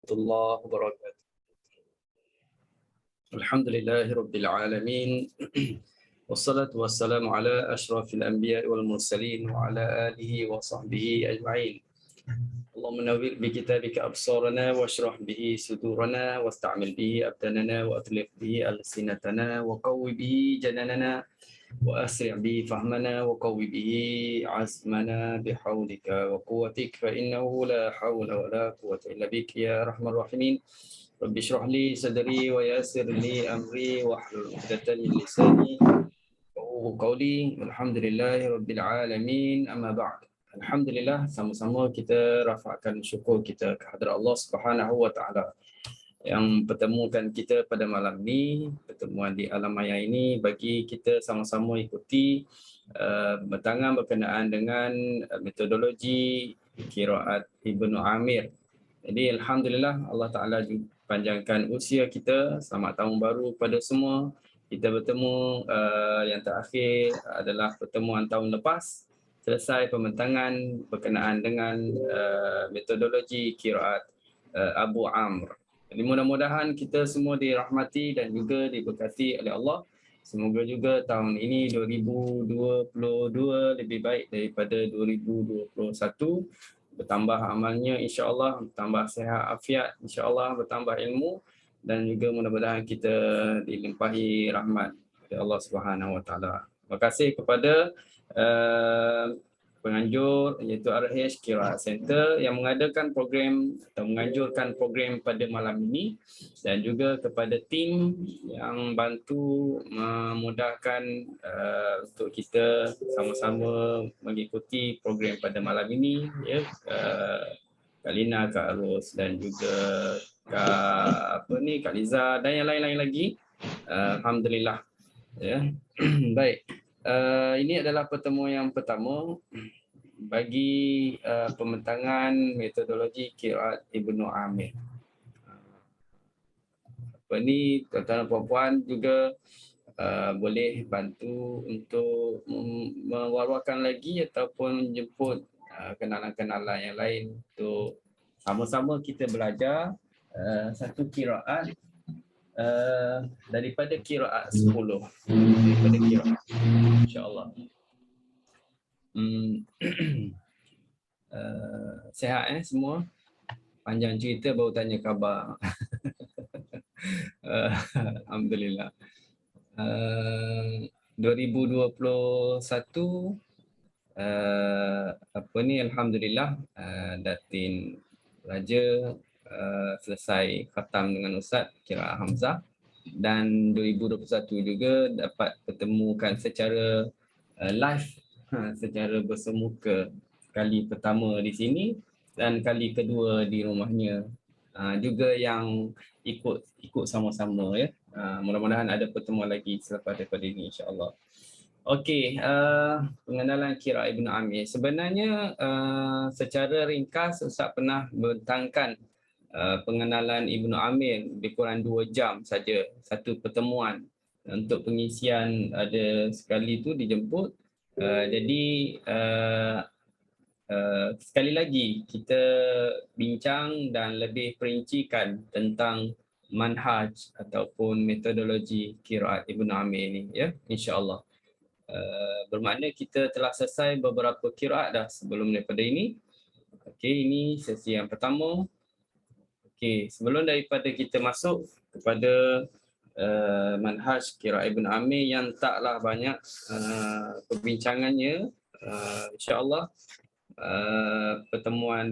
warahmatullahi wabarakatuh. Alhamdulillahirabbil alamin. Wassalatu wassalamu ala asyrafil anbiya'i wal mursalin wa ala alihi wa sahbihi ajma'in. Allahumma nawwir bi kitabika absarana washrah bihi sudurana wasta'mil bihi abdanana wa atlif bihi alsinatana wa qawwi bihi jananana wa asri' bihi fahmana wa qawwi bihi azmana bihawlika wa quwwatik fa innahu la hawla wa la quwwata illa bik ya arhamar rahimin. Rabbi shrah li sadri wa yassir li amri wahlul 'uqdatam min lisani yafqahu qawli. Alhamdulillahi rabbil alamin. Amma ba'd. Alhamdulillah, sama-sama kita rafakkan syukur kita kehadrat Allah Subhanahu wa taala yang pertemukan kita pada malam ni, pertemuan di alam maya ini bagi kita sama-sama ikuti bertangan berkenaan dengan metodologi qiraat Ibnu Amir. Jadi alhamdulillah Allah Taala panjangkan usia kita. Selamat tahun baru pada semua. Kita bertemu yang terakhir adalah pertemuan tahun lepas, selesai pembentangan berkenaan dengan metodologi qiraat Abu Amr. Jadi mudah-mudahan kita semua dirahmati dan juga diberkati oleh Allah. Semoga juga tahun ini 2022 lebih baik daripada 2021. Bertambah amalnya insya-Allah, bertambah sihat afiat insya-Allah, bertambah ilmu dan juga mudah-mudahan kita dilimpahi rahmat oleh Allah Subhanahu wa taala. Terima kasih kepada penganjur iaitu RH Qiraat Center yang mengadakan program atau menganjurkan program pada malam ini dan juga kepada tim yang bantu memudahkan untuk kita sama-sama mengikuti program pada malam ini, ya. Kak Lina, Kak Ros dan juga Kak Liza dan yang lain-lain lagi. Alhamdulillah, ya. Baik. Ini adalah pertemuan yang pertama bagi pembentangan metodologi qiraat Ibnu Amir. Tuan-tuan dan puan-puan juga boleh bantu untuk mewawarkan lagi ataupun menjemput kenalan-kenalan yang lain untuk sama-sama kita belajar satu qiraat daripada qiraat 10. Daripada qiraat, insya-Allah. Sihat semua? Panjang cerita baru tanya khabar. Alhamdulillah. 2021 alhamdulillah, Datin Raja selesai khatam dengan Ustaz Qiraat Hamzah, dan 2021 juga dapat pertemukan secara live, secara bersemuka, kali pertama di sini dan kali kedua di rumahnya, juga yang ikut sama-sama, ya. Mudah-mudahan ada pertemuan lagi selepas daripada ini insya-Allah. Okey, pengenalan qiraat Ibnu Amir. Sebenarnya secara ringkas Ustaz pernah bentangkan pengenalan Ibnu Amir lebih kurang 2 jam saja satu pertemuan. Untuk pengisian ada sekali tu dijemput. Jadi sekali lagi kita bincang dan lebih perincikan tentang manhaj ataupun metodologi qiraat Ibnu Amir ini, ya, insya-Allah. Bermakna kita telah selesai beberapa qiraat dah sebelum daripada ini. Okey, ini sesi yang pertama. Okey, sebelum daripada kita masuk kepada manhaj qiraat Ibnu Amir yang taklah banyak perbincangannya, insya-Allah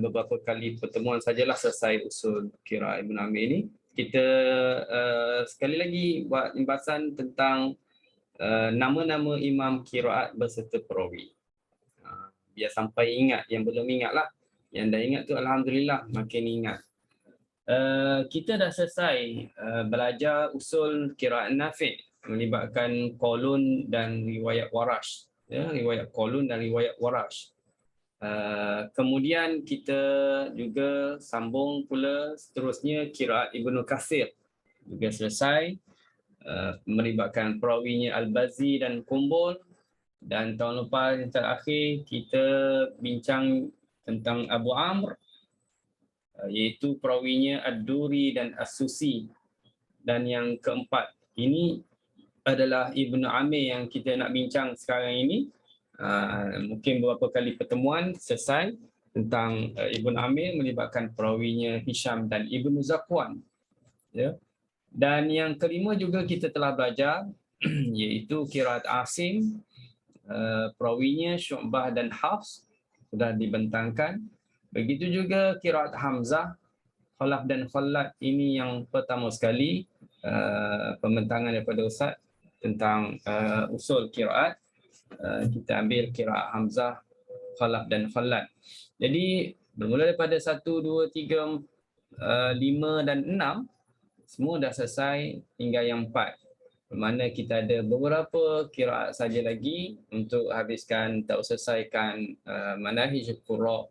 beberapa kali pertemuan sajalah selesai usul qiraat Ibnu Amir ini. Kita sekali lagi buat pembahasan tentang nama-nama imam qiraat berserta perawi. Biar sampai ingat, yang belum ingatlah. Yang dah ingat tu alhamdulillah makin ingat. Kita dah selesai belajar usul qiraat Nafi' melibatkan qalun dan riwayat Warash, ya, riwayat qalun dan riwayat Warash. Kemudian kita juga sambung pula seterusnya qiraat Ibnu Katsir, juga selesai, melibatkan perawinya Al-Bazzi dan Qumbul. Dan tahun lepas yang terakhir kita bincang tentang Abu Amr iaitu perawinya Ad-Duri dan As-Susi. Dan yang keempat, ini adalah Ibnu Amir yang kita nak bincang sekarang ini. Mungkin beberapa kali pertemuan selesai tentang Ibnu Amir melibatkan perawinya Hisham dan Ibnu Zakwan. Ya. Dan yang kelima juga kita telah belajar iaitu qiraat Asim, perawinya Syu'bah dan Hafs sudah dibentangkan. Begitu juga qiraat Hamzah, Khalaf dan Khalad, ini yang pertama sekali pembentangan daripada Ustaz tentang usul qiraat. Kita ambil qiraat Hamzah, Khalaf dan Khalad. Jadi bermula daripada 1, 2, 3, 5 dan 6 semua dah selesai hingga yang 4. Bermakna kita ada beberapa qiraat saja lagi untuk habiskan atau selesaikan manahij qura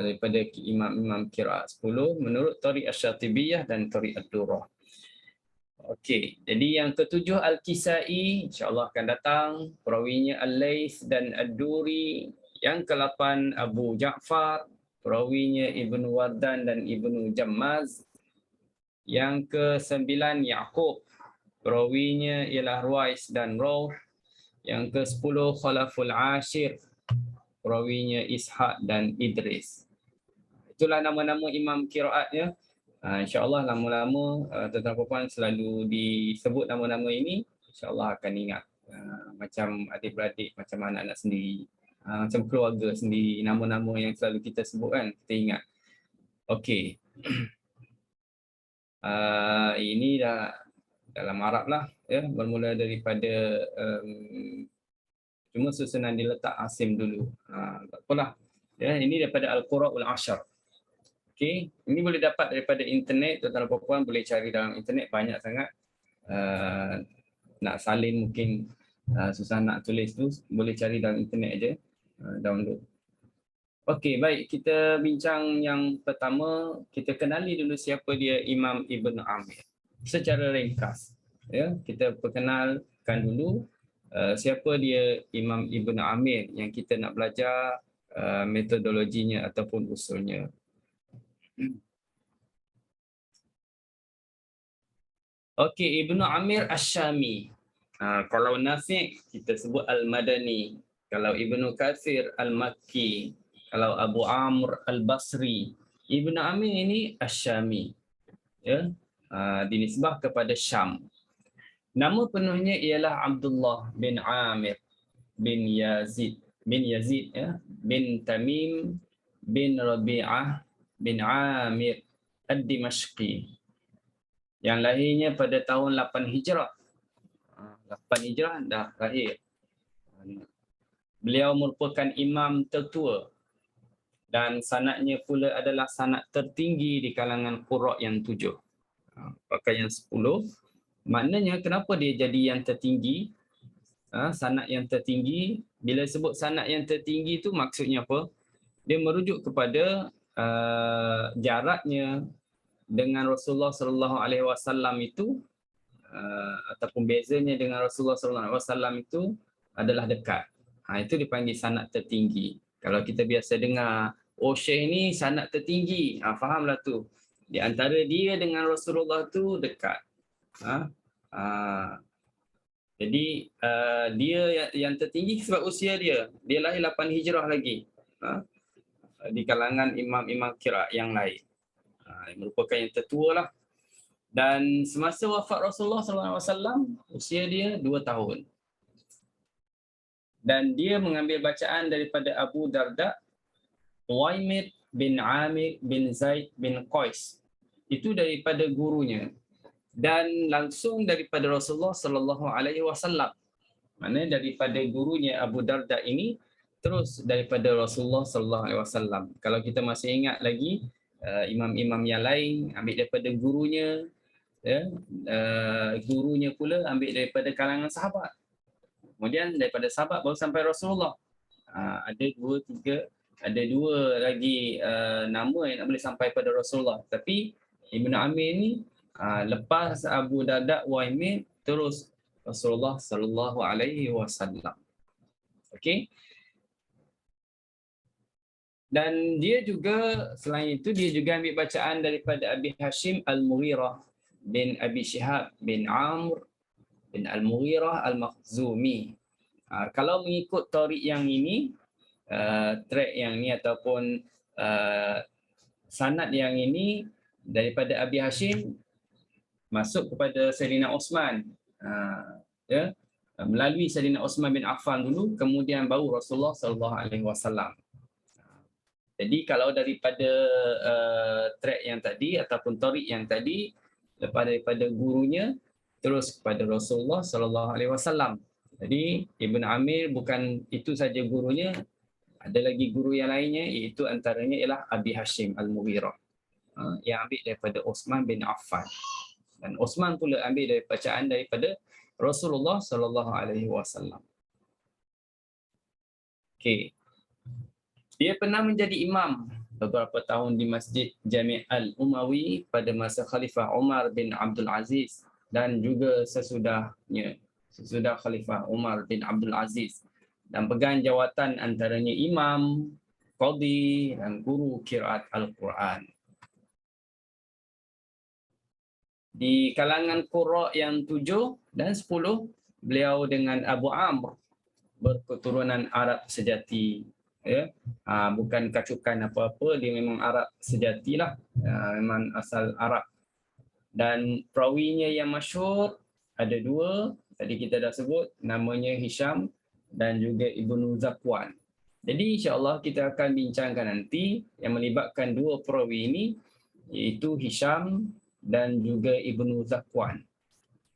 daripada imam-imam qiraat 10 menurut Thariq Asy-Syatibiyah dan Thariq Ad-Durrah. Okey, jadi yang ketujuh Al-Kisai insya-Allah akan datang, perawinya Al-Laits dan Ad-Duri. Yang ke-8 Abu Ja'far, perawinya Ibnu Wardan dan Ibnu Jammaz. Yang ke-9 Ya'qub, perawinya ialah Ruwais dan Rawh. Yang ke-10 Khalaful Ashir, perawinya Ishaq dan Idris. Itulah nama-nama imam qiraatnya. InsyaAllah lama-lama tuan-tuan puan selalu disebut nama-nama ini, insyaAllah akan ingat. Macam adik-beradik, macam anak-anak sendiri, macam keluarga sendiri, nama-nama yang selalu kita sebut kan, kita ingat. Okey. Ini dah dalam Arab lah, ya, bermula daripada cuma susunan diletak Asim dulu. Tak apalah. Ya, ini daripada Al-Qura'ul Ashar. Okey, ini boleh dapat daripada internet, tuan-tuan dan puan boleh cari dalam internet banyak sangat. Nak salin mungkin susah nak tulis tu, boleh cari dalam internet aja, download. Okey, baik, kita bincang yang pertama, kita kenali dulu siapa dia Imam Ibnu Amir secara ringkas. Ya, kita perkenalkan dulu siapa dia Imam Ibnu Amir yang kita nak belajar metodologinya ataupun usulnya. Okey, Ibnu Amir Asy-Syami. Kalau Nafi' kita sebut Al-Madani. Kalau Ibnu Katsir Al-Makki. Kalau Abu Amr Al-Basri. Ibnu Amir ini Asy-Syami. Ya, dinisbah kepada Syam. Nama penuhnya ialah Abdullah bin Amir bin Yazid ya, bin Tamim bin Rabi'ah bin Amir Ad-Dimashqi, yang lahirnya pada tahun 8 Hijrah. 8 Hijrah dah lahir. Beliau merupakan imam tertua dan sanadnya pula adalah sanad tertinggi di kalangan qurra yang 7. Pakai yang 10. Maknanya kenapa dia jadi yang tertinggi? Sanad yang tertinggi. Bila sebut sanad yang tertinggi tu maksudnya apa? Dia merujuk kepada jaraknya dengan Rasulullah sallallahu alaihi wasallam itu, ataupun bezanya dengan Rasulullah sallallahu alaihi wasallam itu adalah dekat. Itu dipanggil sanad tertinggi. Kalau kita biasa dengar, oh Syekh ni sanad tertinggi, fahamlah tu. Di antara dia dengan Rasulullah tu dekat. Jadi dia yang tertinggi sebab usia dia. Dia lahir 8 Hijrah lagi. Di kalangan imam-imam qiraat yang lain. Merupakan yang tertua lah. Dan semasa wafat Rasulullah SAW, usia dia 2 tahun. Dan dia mengambil bacaan daripada Abu Darda, Uwaimir bin Amir bin Zaid bin Qais. Itu daripada gurunya. Dan langsung daripada Rasulullah SAW. Maknanya daripada gurunya Abu Darda ini, terus daripada Rasulullah SAW. Kalau kita masih ingat lagi, imam-imam yang lain ambil daripada gurunya, ya, gurunya pula ambil daripada kalangan sahabat. Kemudian daripada sahabat baru sampai Rasulullah. Ada 2, 3, ada 2 lagi nama yang nak boleh sampai pada Rasulullah. Tapi Ibnu Amir ni lepas Abu Darda Uwaimir terus Rasulullah sallallahu alaihi wasallam. Okey. Dan dia juga, selain itu, dia juga ambil bacaan daripada Abi Hashim Al-Mughirah bin Abi Shihab bin Amr bin Al-Mughirah Al-Makhzumi. Kalau mengikut tarik yang ini, track yang ini ataupun sanad yang ini daripada Abi Hashim masuk kepada Sayyidina Osman. Ya, melalui Sayyidina Osman bin Affan dulu, kemudian baru Rasulullah sallallahu alaihi wasallam. Jadi kalau daripada track yang tadi ataupun tarik yang tadi, lepas daripada gurunya terus kepada Rasulullah sallallahu alaihi wasallam. Jadi Ibn Amir bukan itu saja gurunya, ada lagi guru yang lainnya, iaitu antaranya ialah Abi Hashim Al-Mughirah yang ambil daripada Osman bin Affan. Dan Osman pula ambil dari bacaan daripada Rasulullah sallallahu alaihi wasallam. Okey. Dia pernah menjadi imam beberapa tahun di Masjid Jami' Al-Umawi pada masa Khalifah Umar bin Abdul Aziz dan juga sesudahnya, sesudah Khalifah Umar bin Abdul Aziz, dan pegang jawatan antaranya imam, qadhi dan guru qiraat Al-Quran. Di kalangan qurra yang 7 dan 10, beliau dengan Abu Amr berketurunan Arab sejati. Ya, bukan kacukan apa-apa, dia memang Arab sejatilah, memang asal Arab. Dan perawinya yang masyhur ada dua, tadi kita dah sebut, namanya Hisham dan juga Ibnu Zakwan. Jadi insya-Allah kita akan bincangkan nanti yang melibatkan dua perawi ini, iaitu Hisham dan juga Ibnu Zakwan.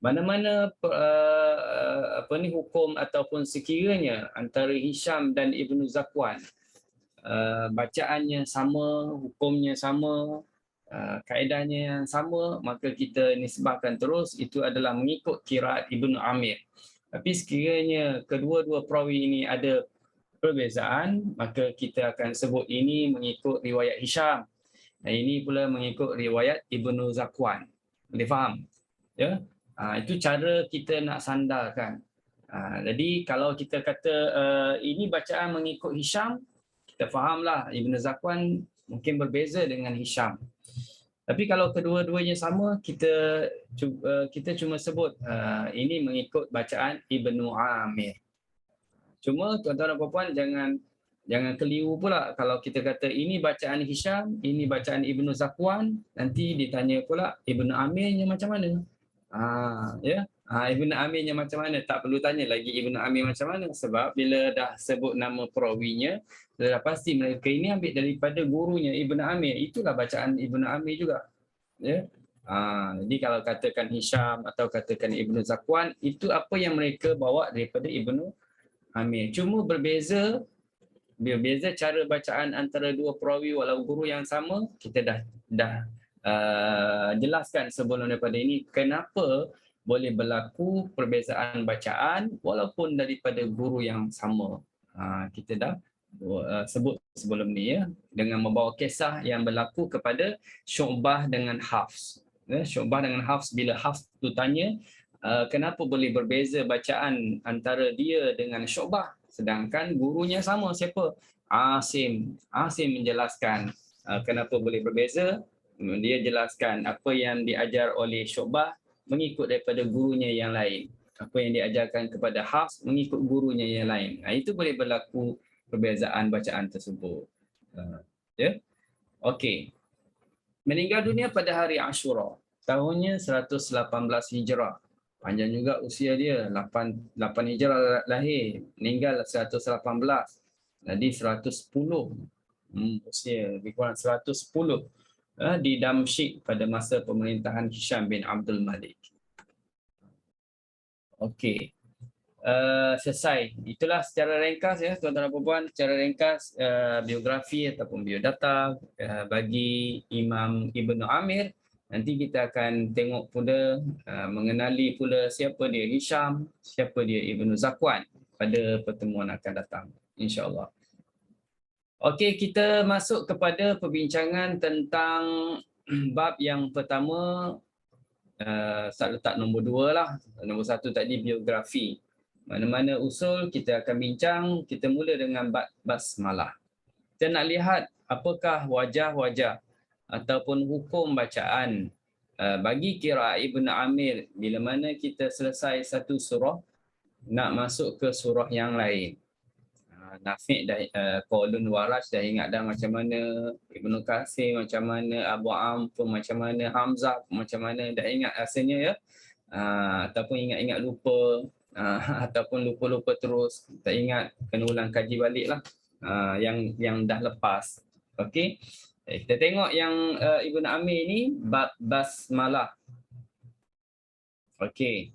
Mana-mana hukum ataupun sekiranya antara Hisham dan Ibnu Zakwan bacaannya sama, hukumnya sama, kaedahnya yang sama, maka kita nisbahkan terus itu adalah mengikut qiraat Ibnu Amir. Tapi sekiranya kedua-dua perawi ini ada perbezaan, maka kita akan sebut ini mengikut riwayat Hisham dan ini pula mengikut riwayat Ibnu Zakwan. Boleh faham? Ya? Itu cara kita nak sandarkan. Jadi kalau kita kata ini bacaan mengikut Hisham, kita fahamlah Ibnu Zakwan mungkin berbeza dengan Hisham. Tapi kalau kedua-duanya sama, kita cuma sebut ini mengikut bacaan Ibnu Amir. Cuma tuan-tuan dan puan-puan jangan keliru pula kalau kita kata ini bacaan Hisham, ini bacaan Ibnu Zakwan, nanti ditanya pula Ibnu Amirnya macam mana? Ibnu Amirnya macam mana? Tak perlu tanya lagi Ibnu Amir macam mana, sebab bila dah sebut nama perawinya, dah pasti mereka ini ambil daripada gurunya Ibnu Amir. Itulah bacaan Ibnu Amir juga. Ya. Jadi kalau katakan Hisham atau katakan Ibnu Zakwan, itu apa yang mereka bawa daripada Ibnu Amir. Cuma berbeza cara bacaan antara dua perawi walau guru yang sama. Kita dah jelaskan sebelum daripada ini kenapa boleh berlaku perbezaan bacaan walaupun daripada guru yang sama. Kita dah sebut sebelum ni ya, dengan membawa kisah yang berlaku kepada Syu'bah dengan Hafs. Syu'bah dengan Hafs, bila Hafs tu tanya kenapa boleh berbeza bacaan antara dia dengan Syu'bah sedangkan gurunya sama, siapa? Asim menjelaskan kenapa boleh berbeza. Dia jelaskan apa yang diajar oleh Syu'bah mengikut daripada gurunya yang lain. Apa yang diajarkan kepada Hafs mengikut gurunya yang lain. Itu boleh berlaku perbezaan bacaan tersebut. Ya. Okey. Meninggal dunia pada hari Ashura. Tahunnya 118 Hijrah. Panjang juga usia dia. 8 Hijrah lahir. Meninggal 118. Jadi 110. Usia lebih kurang 110. Di Damsyik pada masa pemerintahan Hisham bin Abdul Malik. Okey. Selesai. Itulah secara ringkas ya tuan-tuan dan puan-puan, secara ringkas biografi ataupun biodata bagi Imam Ibnu Amir. Nanti kita akan tengok pula mengenali pula siapa dia Hisham, siapa dia Ibnu Zakwan pada pertemuan akan datang insya-Allah. Okey, kita masuk kepada perbincangan tentang bab yang pertama. Saya letak nombor 2 lah. Nombor 1 tadi biografi. Mana-mana usul kita akan bincang. Kita mula dengan basmalah. kita nak lihat apakah wajah-wajah ataupun hukum bacaan bagi qiraat Ibn Amir bila mana kita selesai satu surah nak masuk ke surah yang lain. Nafi' dah, Qaulun Waraj dah ingat dah macam mana, Ibnu Katsir macam mana, Abu Am pun macam mana, Hamzah pun macam mana, dah ingat rasanya ya. Ataupun ingat-ingat lupa, ataupun lupa-lupa terus, tak ingat, kena ulang kaji balik lah yang dah lepas. Okey. Kita tengok yang Ibnu Amir ni bab basmalah. Okey.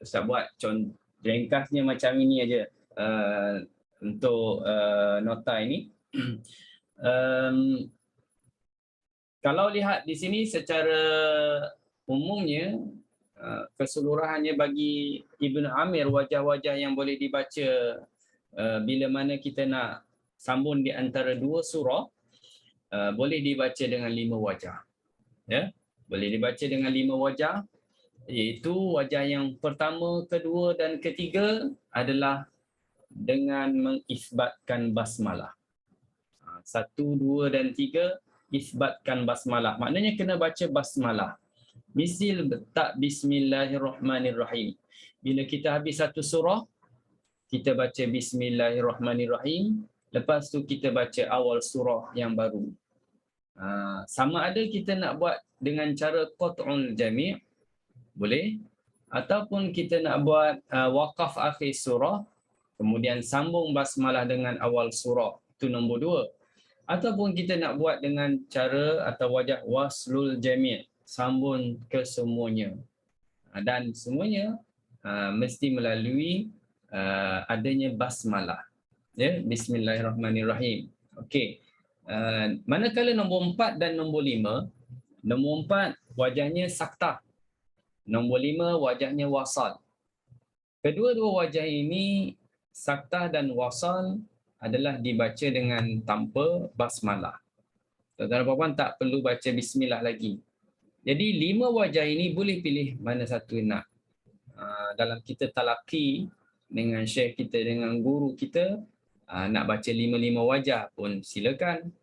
Ustaz buat contoh ringkasnya macam ini aja. Untuk nota ini. Kalau lihat di sini secara umumnya keseluruhannya bagi Ibn Amir wajah-wajah yang boleh dibaca bila mana kita nak sambung di antara dua surah boleh dibaca dengan 5 wajah. Ya, boleh dibaca dengan 5 wajah, iaitu wajah yang pertama, kedua dan ketiga adalah dengan mengisbatkan basmalah. 1, 2 dan 3 isbatkan basmalah. Maknanya kena baca basmalah. Mesti letak bismillahirrahmanirrahim. Bila kita habis satu surah, kita baca bismillahirrahmanirrahim. Lepas tu kita baca awal surah yang baru. Sama ada kita nak buat dengan cara qat'ul jami', boleh. Ataupun kita nak buat waqaf akhir surah, kemudian sambung basmalah dengan awal surah, itu nombor 2. Ataupun kita nak buat dengan cara atau wajah waslul jami', sambung ke semuanya. Dan semuanya mesti melalui adanya basmalah. Ya, bismillahirrahmanirrahim. Okey. Manakala nombor 4 dan nombor 5, nombor 4 wajahnya saktah. Nombor 5 wajahnya wasal. Kedua-dua wajah ini, saktah dan wasal, adalah dibaca dengan tanpa basmalah. Tuan-tuan dan puan-puan tak perlu baca bismillah lagi. Jadi 5 wajah ini boleh pilih mana satu nak. Dalam kita talaqi dengan syekh kita, dengan guru kita, nak baca 5 wajah pun silakan.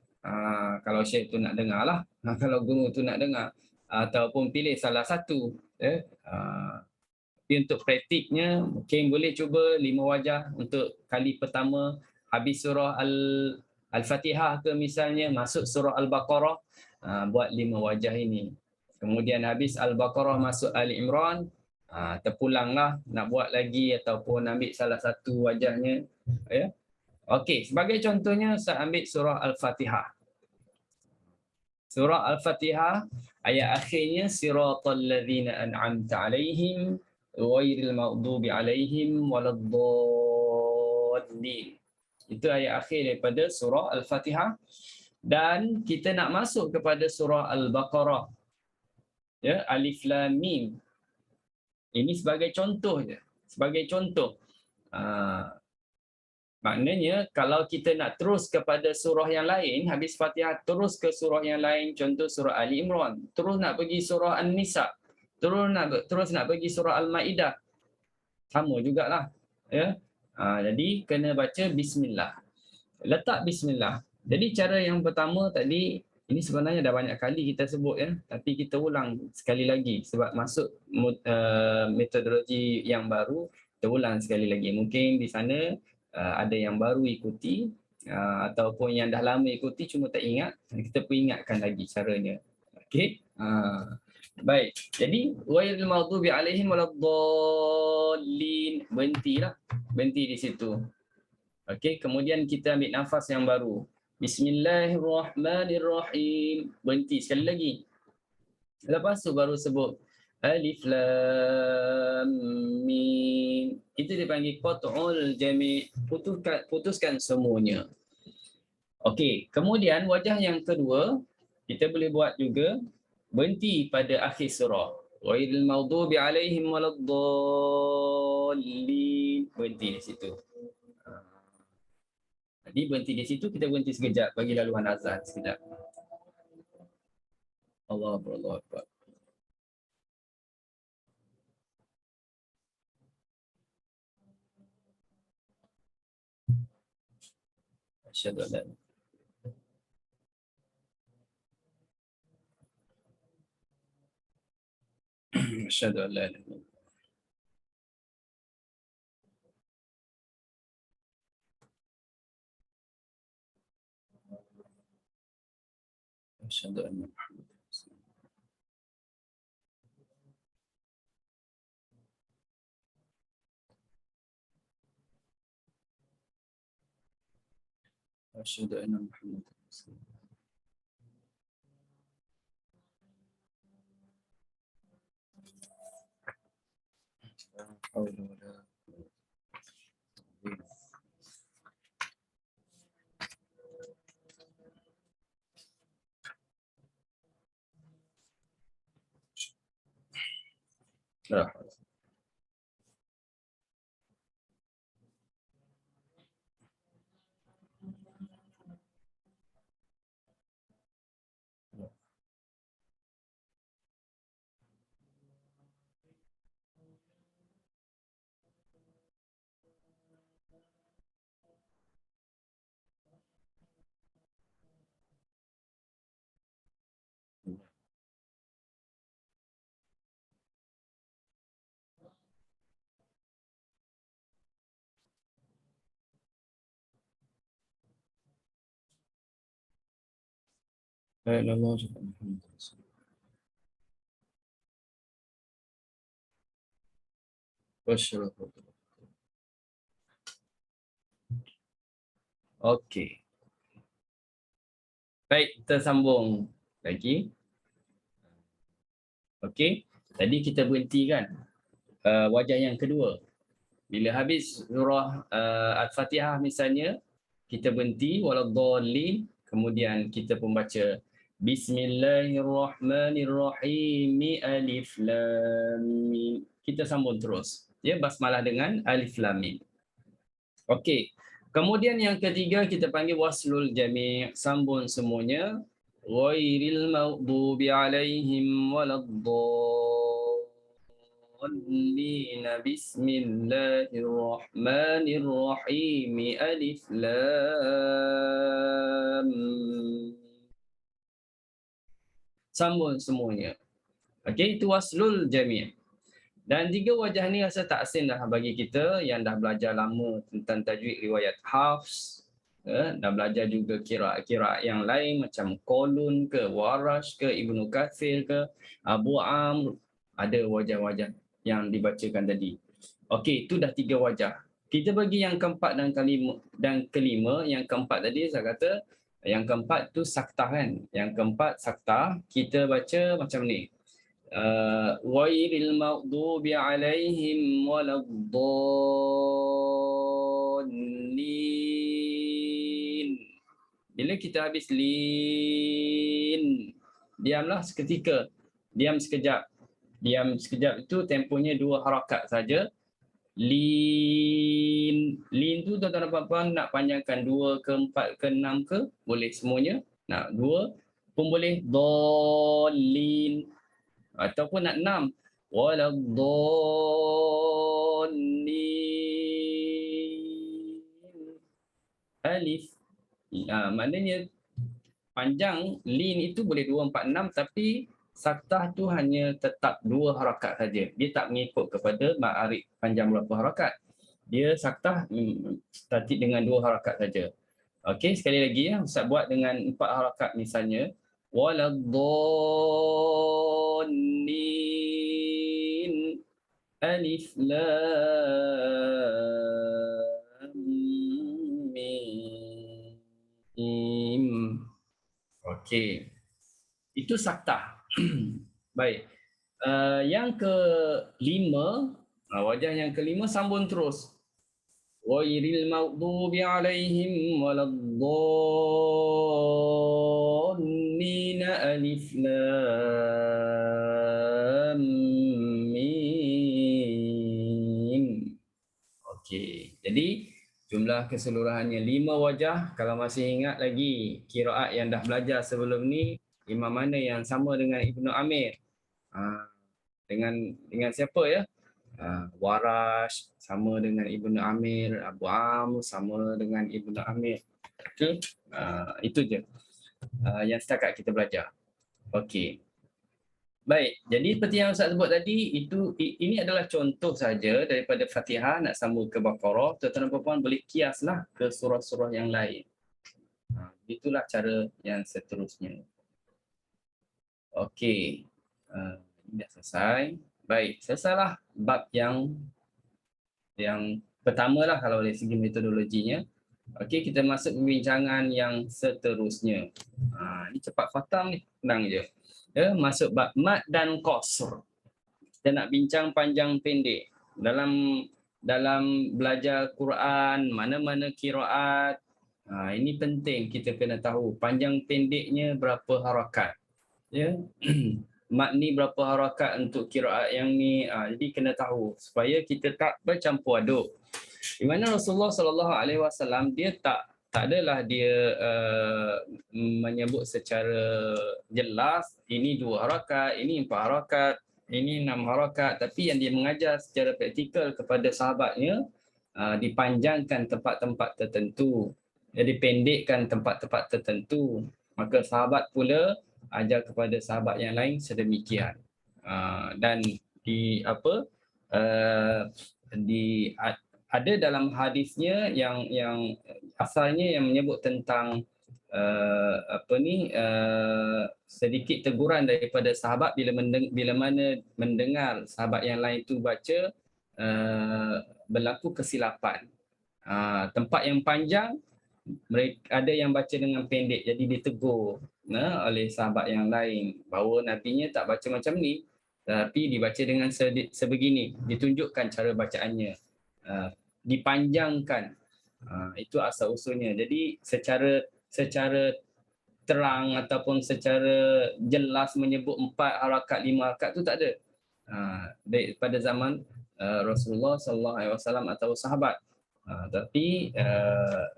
Kalau syekh tu nak dengar lah. Kalau guru tu nak dengar. Ataupun pilih salah satu. Tapi untuk praktiknya, mungkin boleh cuba 5 wajah untuk kali pertama. Habis surah Al-Fatihah ke misalnya, masuk surah Al-Baqarah, buat 5 wajah ini. Kemudian habis Al-Baqarah masuk Ali Imran, terpulanglah nak buat lagi ataupun ambil salah satu wajahnya. Ya. Okey, sebagai contohnya saya ambil surah Al-Fatihah. Surah Al-Fatihah ayat akhirnya siratal ladzina an'amta alaihim ghairil maghdubi alaihim waladdallin. Itu ayat akhir daripada surah Al-Fatihah. Dan kita nak masuk kepada surah Al-Baqarah. Ya, Alif Lam Mim. Ini sebagai contoh je. Sebagai contoh. Maknanya kalau kita nak terus kepada surah yang lain, habis Fatihah terus ke surah yang lain, contoh surah Ali Imran, terus nak pergi surah An-Nisa, terus nak pergi surah Al-Maidah, sama jugalah. Ya. Jadi kena baca bismillah. Letak bismillah. Jadi cara yang pertama tadi, ini sebenarnya dah banyak kali kita sebut ya, tapi kita ulang sekali lagi sebab masuk metodologi yang baru, kita ulang sekali lagi. Mungkin di sana ada yang baru ikuti ataupun yang dah lama ikuti cuma tak ingat, kita peringatkan lagi caranya. Okey. Baik. Jadi ghairil maghdubi alaihim waladdallin, berhentilah. Berhenti di situ. Okey, kemudian kita ambil nafas yang baru. Bismillahirrahmanirrahim. Berhenti sekali lagi. Lepas tu baru sebut Alif Lam Mim. Itu dipanggil qat'ul jami', putuskan semuanya. Okey, kemudian wajah yang kedua kita boleh buat juga berhenti pada akhir surah. Ghairil maghdubi alaihim waladdallin. Berhenti di situ. Jadi berhenti di situ, kita berhenti sekejap bagi laluan azan sekejap. Allahu Akbar. Asyhadu an la ilaha illallah. Asyhadu an la ilaha illallah. Asyhadu anna Muhammadan Rasulullah. Asyhadu anna Muhammadan Rasulullah. La haula wala quwwata illa billah. La haula. La ilaha illallah Muhammadur Rasulullah. Wasyarakat. Okey. Baik, kita sambung lagi. Okey. Tadi kita berhenti kan wajah yang kedua. Bila habis surah Al-Fatihah misalnya, kita berhenti waladhdallin, kemudian kita pun baca Bismillahirrahmanirrahim alif lam mim. Kita sambung terus. Ya, basmalah dengan alif lam mim. Okey. Kemudian yang ketiga kita panggil waslul jami', sambung semuanya. Ghairil maghdubi alaihim waladdallin. Bismillahirrahmanirrahim alif lam. Sambung semuanya. Okey, itu waslul jami'. Dan tiga wajah ni rasa tak asing dah bagi kita yang dah belajar lama tentang tajwid riwayat Hafs, dah belajar juga kira-kira yang lain macam Qalun ke, Warash ke, Ibnu Katsir ke, Abu Amr, ada wajah-wajah yang dibacakan tadi. Okey, itu dah tiga wajah. Kita bagi yang keempat dan kelima. Yang keempat tadi saya kata, yang keempat tu saktah kan. Yang keempat saktah, kita baca macam ni. Ghairil maghdubi alaihim waladdallin. Bila kita habis lin, diamlah seketika. Diam sekejap. Diam sekejap itu tempohnya 2 harakat saja. Lin. Lin tu tuan-tuan dan puan-puan nak panjangkan 2 ke 4 ke 6 ke? Boleh semuanya. Nak 2 pun boleh. Dallin. Ataupun nak 6 waladdallin alif. Maknanya panjang lin itu boleh 2, 4, 6 tapi saktah tu hanya tetap 2 harakat saja. Dia tak mengikut kepada ma'arif panjang berapa harakat. Dia saktah statik dengan 2 harakat saja. Okey, sekali lagi ya, Ustaz buat dengan 4 harakat misalnya. Waladdallin alif lam mim. Okey. Itu saktah. Baik. Yang kelima, wajah yang kelima sambung terus. Ghairil maghdubi alaihim waladdallin alif lam mim. Okey. Jadi jumlah keseluruhannya 5 wajah. Kalau masih ingat lagi qiraat yang dah belajar sebelum ni, imam mana yang sama dengan Ibnu Amir? Dengan siapa ya? Warash sama dengan Ibnu Amir, Abu Amr sama dengan Ibnu Amir. Okey, itu je yang setakat kita belajar. Okey. Baik, jadi seperti yang Ustaz sebut tadi, ini adalah contoh saja daripada Fatihah nak sambung ke Baqarah. Tuan-tuan dan puan boleh kiaslah ke surah-surah yang lain. Itulah cara yang seterusnya. Okey, ini dah selesai. Baik, selesailah bab yang pertama lah kalau dari segi metodologinya. Okey, kita masuk perbincangan yang seterusnya. Ini cepat khatam ni, senang je. Ya, masuk bab mad dan qasr. Kita nak bincang panjang pendek. Dalam belajar Quran, mana-mana qiraat, ini penting kita kena tahu panjang pendeknya berapa harakat. Ya. Mad ni berapa harakat untuk qiraat yang ni. Jadi kena tahu supaya kita tak bercampur aduk. Di mana Rasulullah sallallahu alaihi wasallam dia tak adalah dia menyebut secara jelas ini 2 harakat, ini 4 harakat, ini 6 harakat, tapi yang dia mengajar secara praktikal kepada sahabatnya dipanjangkan tempat-tempat tertentu, dipendekkan tempat-tempat tertentu. Maka sahabat pula ajar kepada sahabat yang lain sedemikian. Dan ada dalam hadisnya yang asalnya yang menyebut tentang sedikit teguran daripada sahabat bila mana mendengar sahabat yang lain itu baca berlaku kesilapan. Tempat yang panjang mereka ada yang baca dengan pendek, jadi ditegur oleh sahabat yang lain bahawa nabinya tak baca macam ni, tapi dibaca dengan sebegini, ditunjukkan cara bacaannya, dipanjangkan. Itu asal usulnya. Jadi secara terang ataupun secara jelas menyebut 4 harakat 5 harakat tu tak ada pada zaman Rasulullah sallallahu alaihi wasallam atau sahabat. Tapi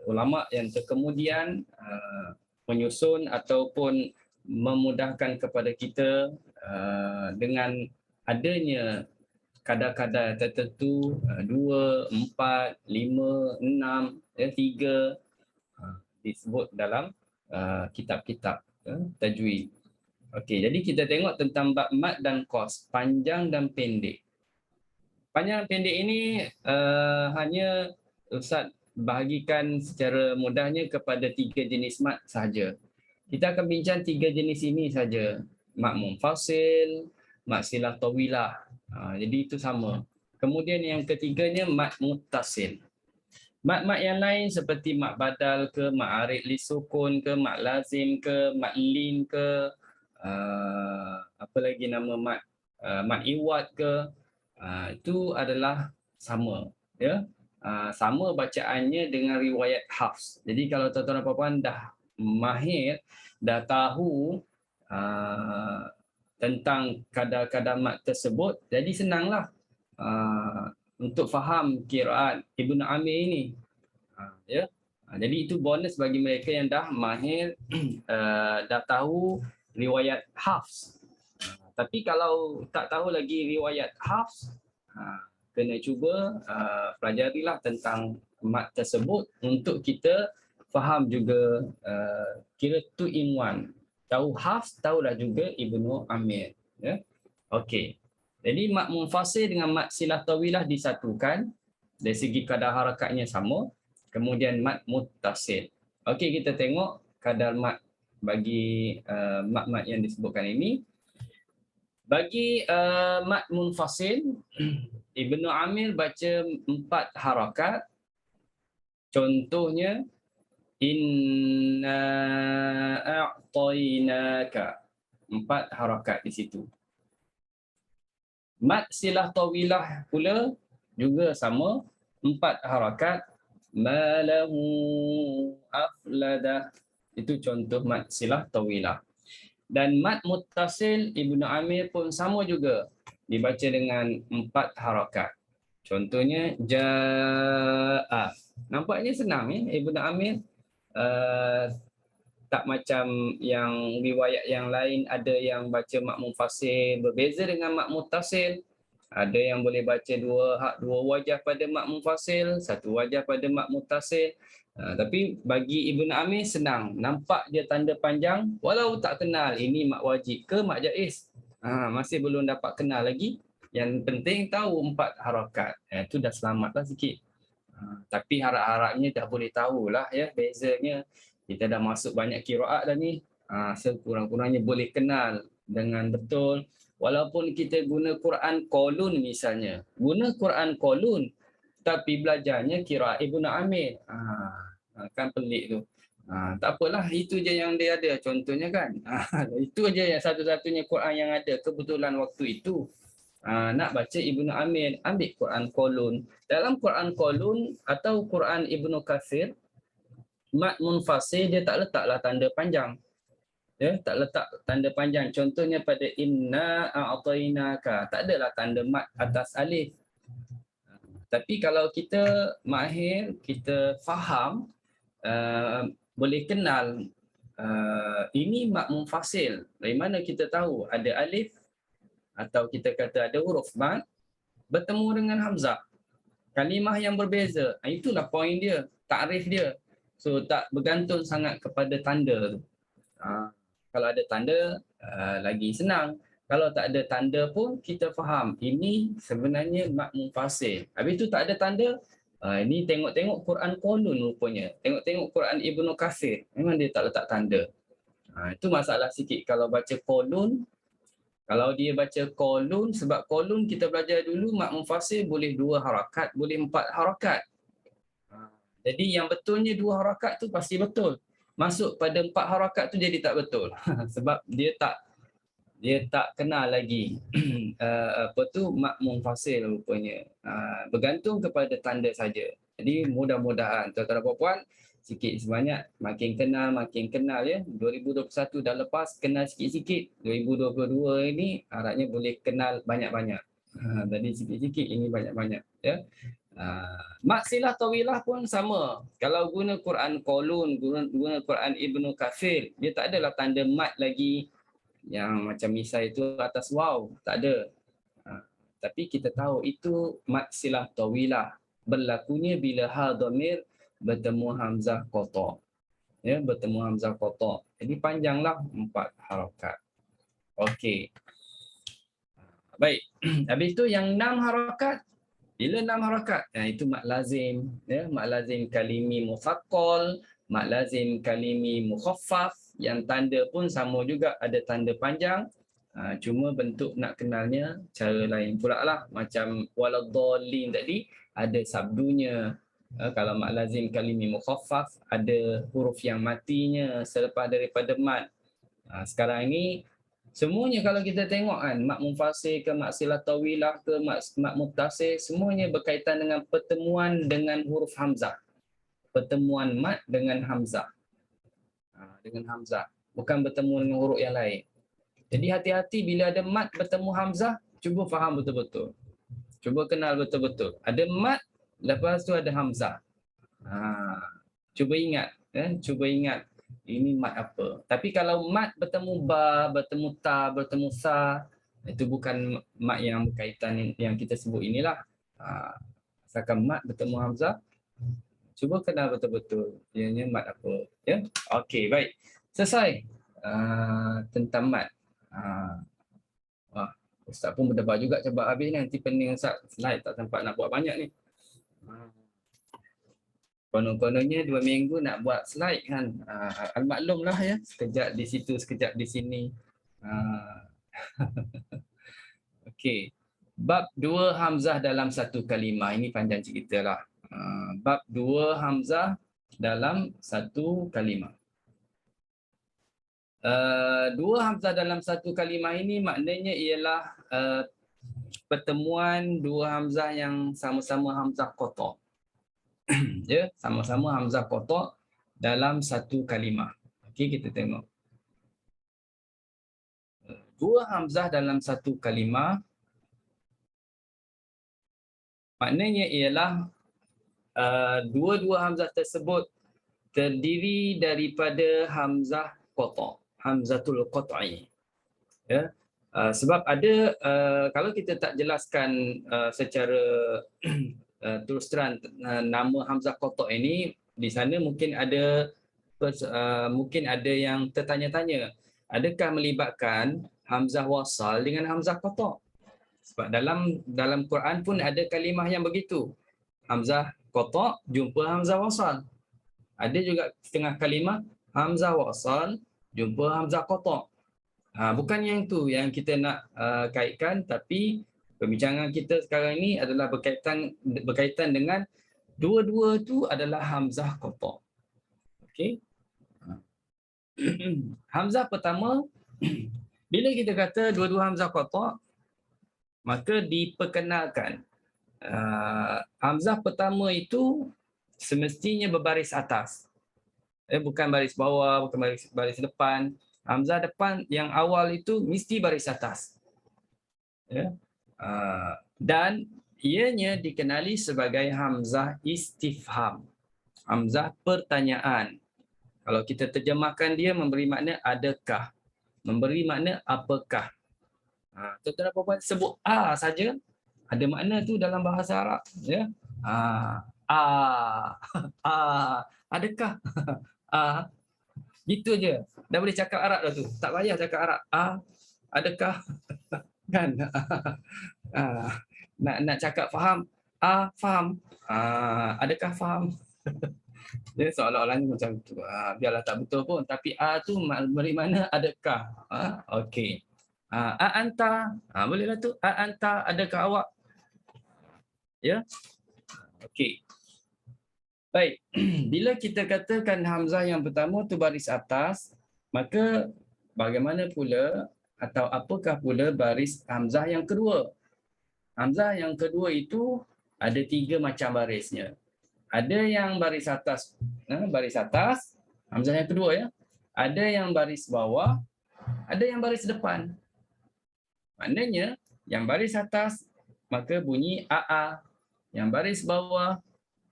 ulama yang terkemudian menyusun ataupun memudahkan kepada kita dengan adanya kadar-kadar tertentu 2, 4, 5, 6, 3 disebut dalam kitab-kitab tajwid. Okey, jadi kita tengok tentang bab mad dan qas, panjang dan pendek. Panjang dan pendek ini hanya Ustaz bahagikan secara mudahnya kepada 3 jenis mad sahaja. Kita akan bincang 3 jenis ini saja. Mad munfasil, mad silah tawilah. Jadi itu sama. Kemudian yang ketiganya mad muttasil. Mad-mad yang lain seperti mad badal ke, mad arid li sukun ke, mad lazim ke, mad lin ke, apa lagi nama mad, mad iwad ke, itu adalah sama, ya. Sama bacaannya dengan riwayat Hafs. Jadi kalau tuan-tuan dan puan dah mahir, dah tahu tentang kadar-kadar mad tersebut, jadi senanglah untuk faham qiraat Ibnu Amir ini. Ya. Jadi itu bonus bagi mereka yang dah mahir, dah tahu riwayat Hafs. Tapi kalau tak tahu lagi riwayat Hafs, kena cuba pelajarilah tentang mad tersebut untuk kita faham juga kira 2 in 1. Tahu Hafs, tahulah juga Ibnu Amir. Ya. Okey. Jadi mad munfasil dengan mad silah tawilah disatukan dari segi kadar harakatnya sama. Kemudian mad muttasil. Okey, kita tengok kadar mad bagi mad-mad yang disebutkan ini. Bagi mad munfasil, Ibnu Amir baca 4 harakat. Contohnya inna a'tainaka. 4 harakat di situ. Mad silah tawilah pula juga sama, 4 harakat. Ma lahu afladah. Itu contoh mad silah tawilah. Dan mad muttasil Ibnu Amir pun sama juga, dibaca dengan 4 harakat. Contohnya jaa. Nampaknya senang ya Ibnu Amir. Tak macam yang riwayat yang lain, ada yang baca mad munfasil berbeza dengan mad muttasil. Ada yang boleh baca dua wajah pada mad munfasil, 1 wajah pada mad muttasil. Tapi bagi Ibnu Amir senang, nampak dia tanda panjang walau tak kenal ini mad wajib ke mad jaiz. Masih belum dapat kenal lagi. Yang penting tahu 4 harakat. Itu dah selamatlah sikit. Tapi harap-harapnya dah boleh tahulah ya bezanya. Kita dah masuk banyak qiraat dah ni. Sekurang-kurangnya boleh kenal dengan betul. Walaupun kita guna Quran Qalun misalnya. Guna Quran Qalun tapi belajarnya qiraat Ibnu Amir. Kan pelik tu. Tak apalah, itu je yang dia ada contohnya kan. Itu je yang satu-satunya Quran yang ada kebetulan waktu itu. Nak baca Ibnu Amir, ambil Quran Qalun. Dalam Quran Qalun atau Quran Ibnu Katsir, mat munfasil dia tak letaklah tanda panjang. Ya, tak letak tanda panjang. Contohnya pada inna a'tainaka, tak adalah tanda mat atas alif. Tapi kalau kita mahir, kita faham, boleh kenal ini mat munfasil. Dari mana kita tahu ada alif atau kita kata ada huruf mat bertemu dengan hamzah. Kalimah yang berbeza. Itulah poin dia, takrif dia. So tak bergantung sangat kepada tanda tu. Kalau ada tanda lagi senang. Kalau tak ada tanda pun kita faham ini sebenarnya mat munfasil. Habis tu tak ada tanda, ini tengok-tengok Quran Qalun rupanya. Tengok-tengok Quran Ibnu Katsir. Memang dia tak letak tanda. Itu masalah sikit kalau baca Qalun. Kalau dia baca Qalun, sebab Qalun kita belajar dulu mat munfasil boleh 2 harakat, boleh 4 harakat. Jadi yang betulnya 2 harakat tu pasti betul. Masuk pada 4 harakat tu jadi tak betul. Sebab dia tak kenal lagi mat munfasil rupanya. Bergantung kepada tanda saja. Jadi mudah-mudahan tuan-tuan dan puan-puan sikit sebanyak makin kenal ya. 2021 dah lepas, kenal sikit-sikit. 2022 ini harapnya boleh kenal banyak-banyak. Tadi sikit-sikit, ini banyak-banyak ya. Mat silah tawilah pun sama. Kalau guna Quran Qalun, guna Quran Ibnu Katsir, dia tak adalah tanda mat lagi yang macam misal itu atas waw, tak ada. Tapi kita tahu itu mat silah tawilah. Berlakunya bila ha dhamir bertemu hamzah qata. Ya, bertemu hamzah qata. Jadi panjanglah 4 harakat. Okey. Baik. Habis tu yang 6 harakat. Bila 6 harakat? Itu mat lazim, ya, mat lazim kalimi mufaqqal, mat lazim kalimi mukhaffaf, yang tanda pun sama juga, ada tanda panjang. Cuma bentuk nak kenalnya cara lain pula lah. Macam waladdallin tadi ada sabdunya. Kalau mat lazim kalimi mukhaffaf ada huruf yang matinya selepas daripada mat. Sekarang ini semuanya kalau kita tengok kan, mat munfasil ke mat silah tawilah ke mat muttasil, semuanya berkaitan dengan pertemuan dengan huruf hamzah. Pertemuan mat dengan hamzah. Dengan hamzah. Bukan bertemu dengan huruf yang lain. Jadi hati-hati bila ada mat bertemu hamzah, cuba faham betul-betul. Cuba kenal betul-betul. Ada mat, lepas tu ada hamzah. Cuba ingat. Cuba ingat ini mat apa. Tapi kalau mat bertemu ba, bertemu ta, bertemu sa, itu bukan mat yang berkaitan yang kita sebut inilah. Asalkan mat bertemu hamzah, cuba kenal betul-betul ianya mat apa. Ya? Okey, baik. Selesai tentang mat. Ustaz pun berdebar juga cepat habis ni. Nanti pening Ustaz, slide tak sempat nak buat banyak ni. Konon-kononnya 2 minggu nak buat slide kan. Al-maklum lah ya. Sekejap di situ, sekejap di sini. Okey. Bab 2 hamzah dalam satu kalimah. Ini panjang cerita lah. Bab 2 hamzah dalam satu kalimah. 2 hamzah dalam satu kalimah ini maknanya ialah pertemuan 2 hamzah yang sama-sama hamzah qata. Ya, sama-sama hamzah qata dalam satu kalimah. Okey, kita tengok. 2 hamzah dalam satu kalimah maknanya ialah dua-dua hamzah tersebut terdiri daripada hamzah qata, hamzatul qat'i. Ya. Sebab ada kalau kita tak jelaskan secara terus terang nama hamzah qata ini, di sana mungkin ada yang tertanya-tanya, adakah melibatkan hamzah wasal dengan hamzah qata'. Sebab dalam Quran pun ada kalimah yang begitu. Hamzah qata' jumpa hamzah wasal. Ada juga setengah kalimah hamzah wasal jumpa hamzah qata'. Bukan yang tu yang kita nak kaitkan, tapi perbincangan kita sekarang ini adalah berkaitan dengan dua-dua tu adalah hamzah qata'. Okey. Hamzah pertama, bila kita kata dua-dua hamzah qata', maka diperkenalkan hamzah pertama itu semestinya berbaris atas. Bukan baris bawah, bukan baris depan. Hamzah depan yang awal itu mesti baris atas. Ya. Dan ianya dikenali sebagai hamzah istifham. Hamzah pertanyaan. Kalau kita terjemahkan dia memberi makna adakah, memberi makna apakah. Tuan-tuan dan puan-puan sebut a saja ada makna tu dalam bahasa Arab, ya. Adakah? Gitu je. Dah boleh cakap Arab dah tu. Tak payah cakap Arab. Adakah? Kan? Nak cakap faham? Faham. Adakah faham? Dia seolah-olahnya macam tu. Biarlah tak betul pun. Tapi tu beri mana adakah? Okey. Anta. Bolehlah tu. Anta, adakah awak? Ya. Okey. Baik. Bila kita katakan hamzah yang pertama tu baris atas, maka bagaimana pula atau apakah pula baris hamzah yang kedua? Hamzah yang kedua itu ada 3 macam barisnya. Ada yang baris atas, hamzah yang kedua, ya. Ada yang baris bawah, ada yang baris depan. Maknanya yang baris atas maka bunyi aa, yang baris bawah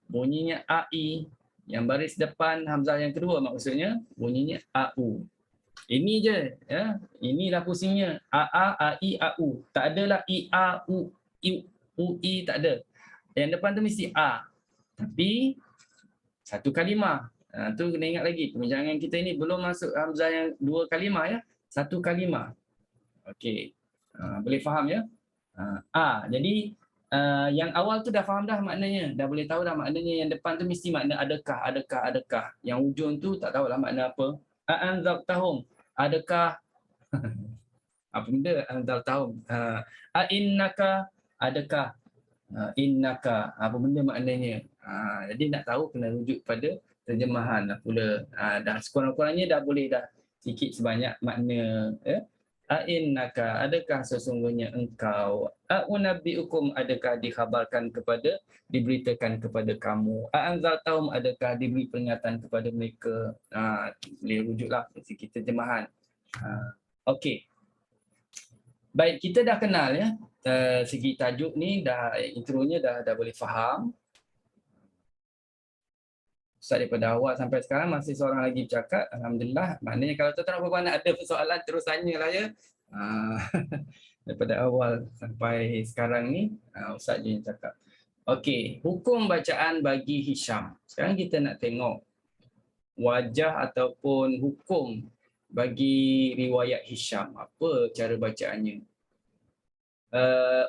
bunyinya ai, yang baris depan hamzah yang kedua maksudnya bunyinya au. Ini je, ya. Inilah pusingnya. Ai, au. Tak adalah i, a, u, i, tak ada. Yang depan tu mesti a. Tapi satu kalimah. Tu kena ingat lagi. Perbincangan kita ini belum masuk hamzah yang 2 kalimah, ya. Satu kalimah. Okey. Boleh faham, ya? Jadi yang awal tu dah faham dah maknanya. Dah boleh tahu dah maknanya. Yang depan tu mesti makna adakah, adakah, adakah. Yang ujung tu tak tahulah makna apa. Anzaltahum. Adakah? Apa benda anzaltahum? Innaka. Adakah? Innaka. Apa benda maknanya? Jadi nak tahu kena rujuk pada terjemahan lah pula. Dah sekurang-kurangnya dah boleh dah sikit sebanyak makna, ya. Innaka, adakah sesungguhnya engkau? Unabbiukum, adakah dikhabarkan kepada, diberitakan kepada kamu? Anzaltahum, adakah diberi peringatan kepada mereka? Boleh rujuklah sikit terjemahan. Okey. Baik, kita dah kenal, ya. Segi tajuk ni dah, intronya dah boleh faham. Ustaz daripada awal sampai sekarang masih seorang lagi bercakap. Alhamdulillah. Maknanya kalau tuan-tuan puan nak ada persoalan terus tanyalah, ya. Daripada awal sampai sekarang ni Ustaz je yang cakap. Okey, hukum bacaan bagi Hisham. Sekarang kita nak tengok wajah ataupun hukum bagi riwayat Hisham. Apa cara bacaannya?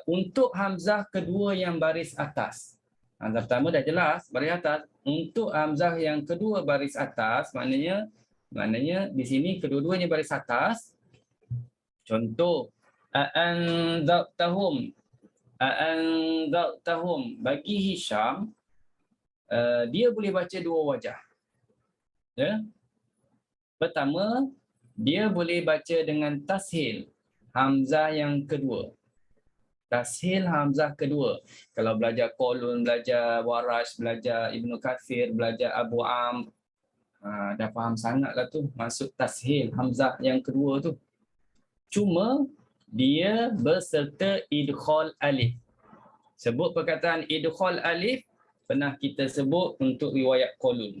Untuk hamzah kedua yang baris atas. Hamzah pertama dah jelas baris atas. Untuk hamzah yang kedua baris atas maknanya di sini kedua-duanya baris atas. Contoh a'anzaltahum bagi Hisham, dia boleh baca 2 wajah. Ya. Pertama, dia boleh baca dengan tashil hamzah yang kedua. Tashil hamzah kedua. Kalau belajar Qalun, belajar Warash, belajar Ibnu Katsir, belajar Abu Amr, dah faham sangatlah tu masuk tashil hamzah yang kedua tu. Cuma dia berserta idkhal alif. Sebut perkataan idkhal alif pernah kita sebut untuk riwayat Qalun.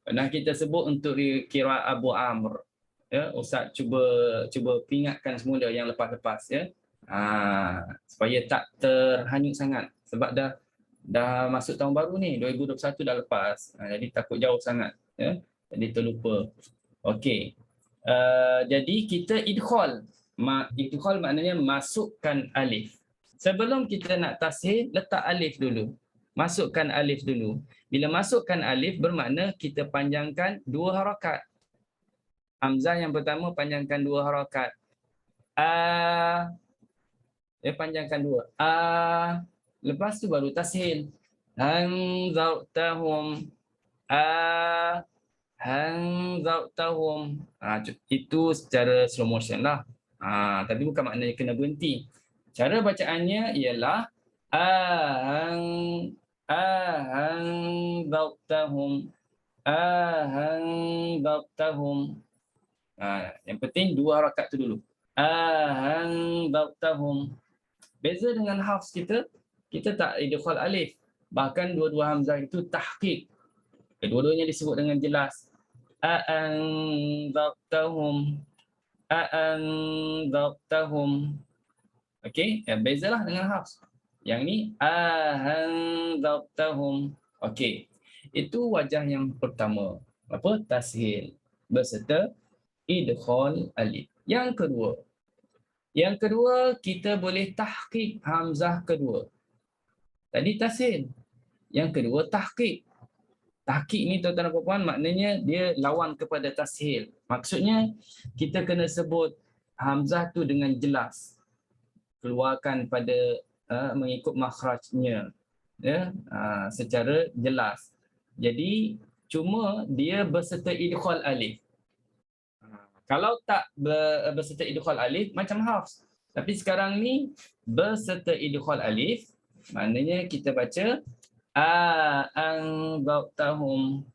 Pernah kita sebut untuk qiraat Abu Amr. Ya, Ustaz cuba ingatkan semula yang lepas-lepas, ya. Supaya tak terhanyut sangat sebab dah masuk tahun baru ni, 2021 dah lepas. Jadi takut jauh sangat, ya. Jadi terlupa. Okey. Jadi kita idkhal idghal maknanya masukkan alif. Sebelum kita nak tashil, letak alif dulu. Masukkan alif dulu. Bila masukkan alif bermakna kita panjangkan 2 harakat. Hamzah yang pertama panjangkan 2 harakat. Dia panjangkan 2. Lepas tu baru tashil. Anzartahum. Anzartahum. Itu secara slow motion lah. Tapi bukan maknanya kena berhenti. Cara bacaannya ialah anzartahum. Anzartahum. Yang penting 2 harakat tu dulu. Anzartahum. Beza dengan Hafs kita tak idghal alif. Bahkan dua-dua hamzah itu tahqiq. Kedua-duanya disebut dengan jelas. Anzartahum. Anzartahum. Okey, bezalah dengan Hafs. Yang ni anzartahum. Okey. Itu wajah yang pertama. Apa? Tashil berserta idghal alif. Yang kedua kita boleh tahqiq hamzah kedua. Tadi tashil. Yang kedua tahqiq. Tahqiq ni tuan-tuan dan puan-puan maknanya dia lawan kepada tashil. Maksudnya kita kena sebut hamzah tu dengan jelas. Keluarkan pada mengikut makhrajnya, ya, secara jelas. Jadi cuma dia berserta idghal alif. Kalau tak berserta idghal alif macam Hafs. Tapi sekarang ni berserta idghal alif, maknanya kita baca anzartahum.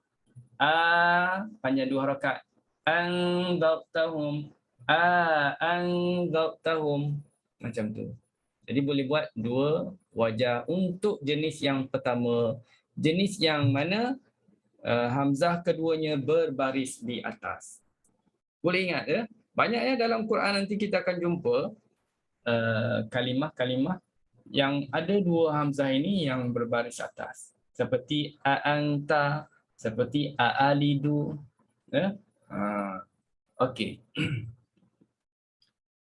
Panjang 2 harakat. Anzartahum. Anzartahum. Macam tu. Jadi boleh buat 2 wajah untuk jenis yang pertama. Jenis yang mana hamzah keduanya berbaris di atas. Boleh ingat ya? Banyak ya dalam Quran nanti kita akan jumpa kalimah-kalimah yang ada 2 hamzah ini yang berbaris atas. Seperti a'anta, seperti a'alidu. Ya? Okey.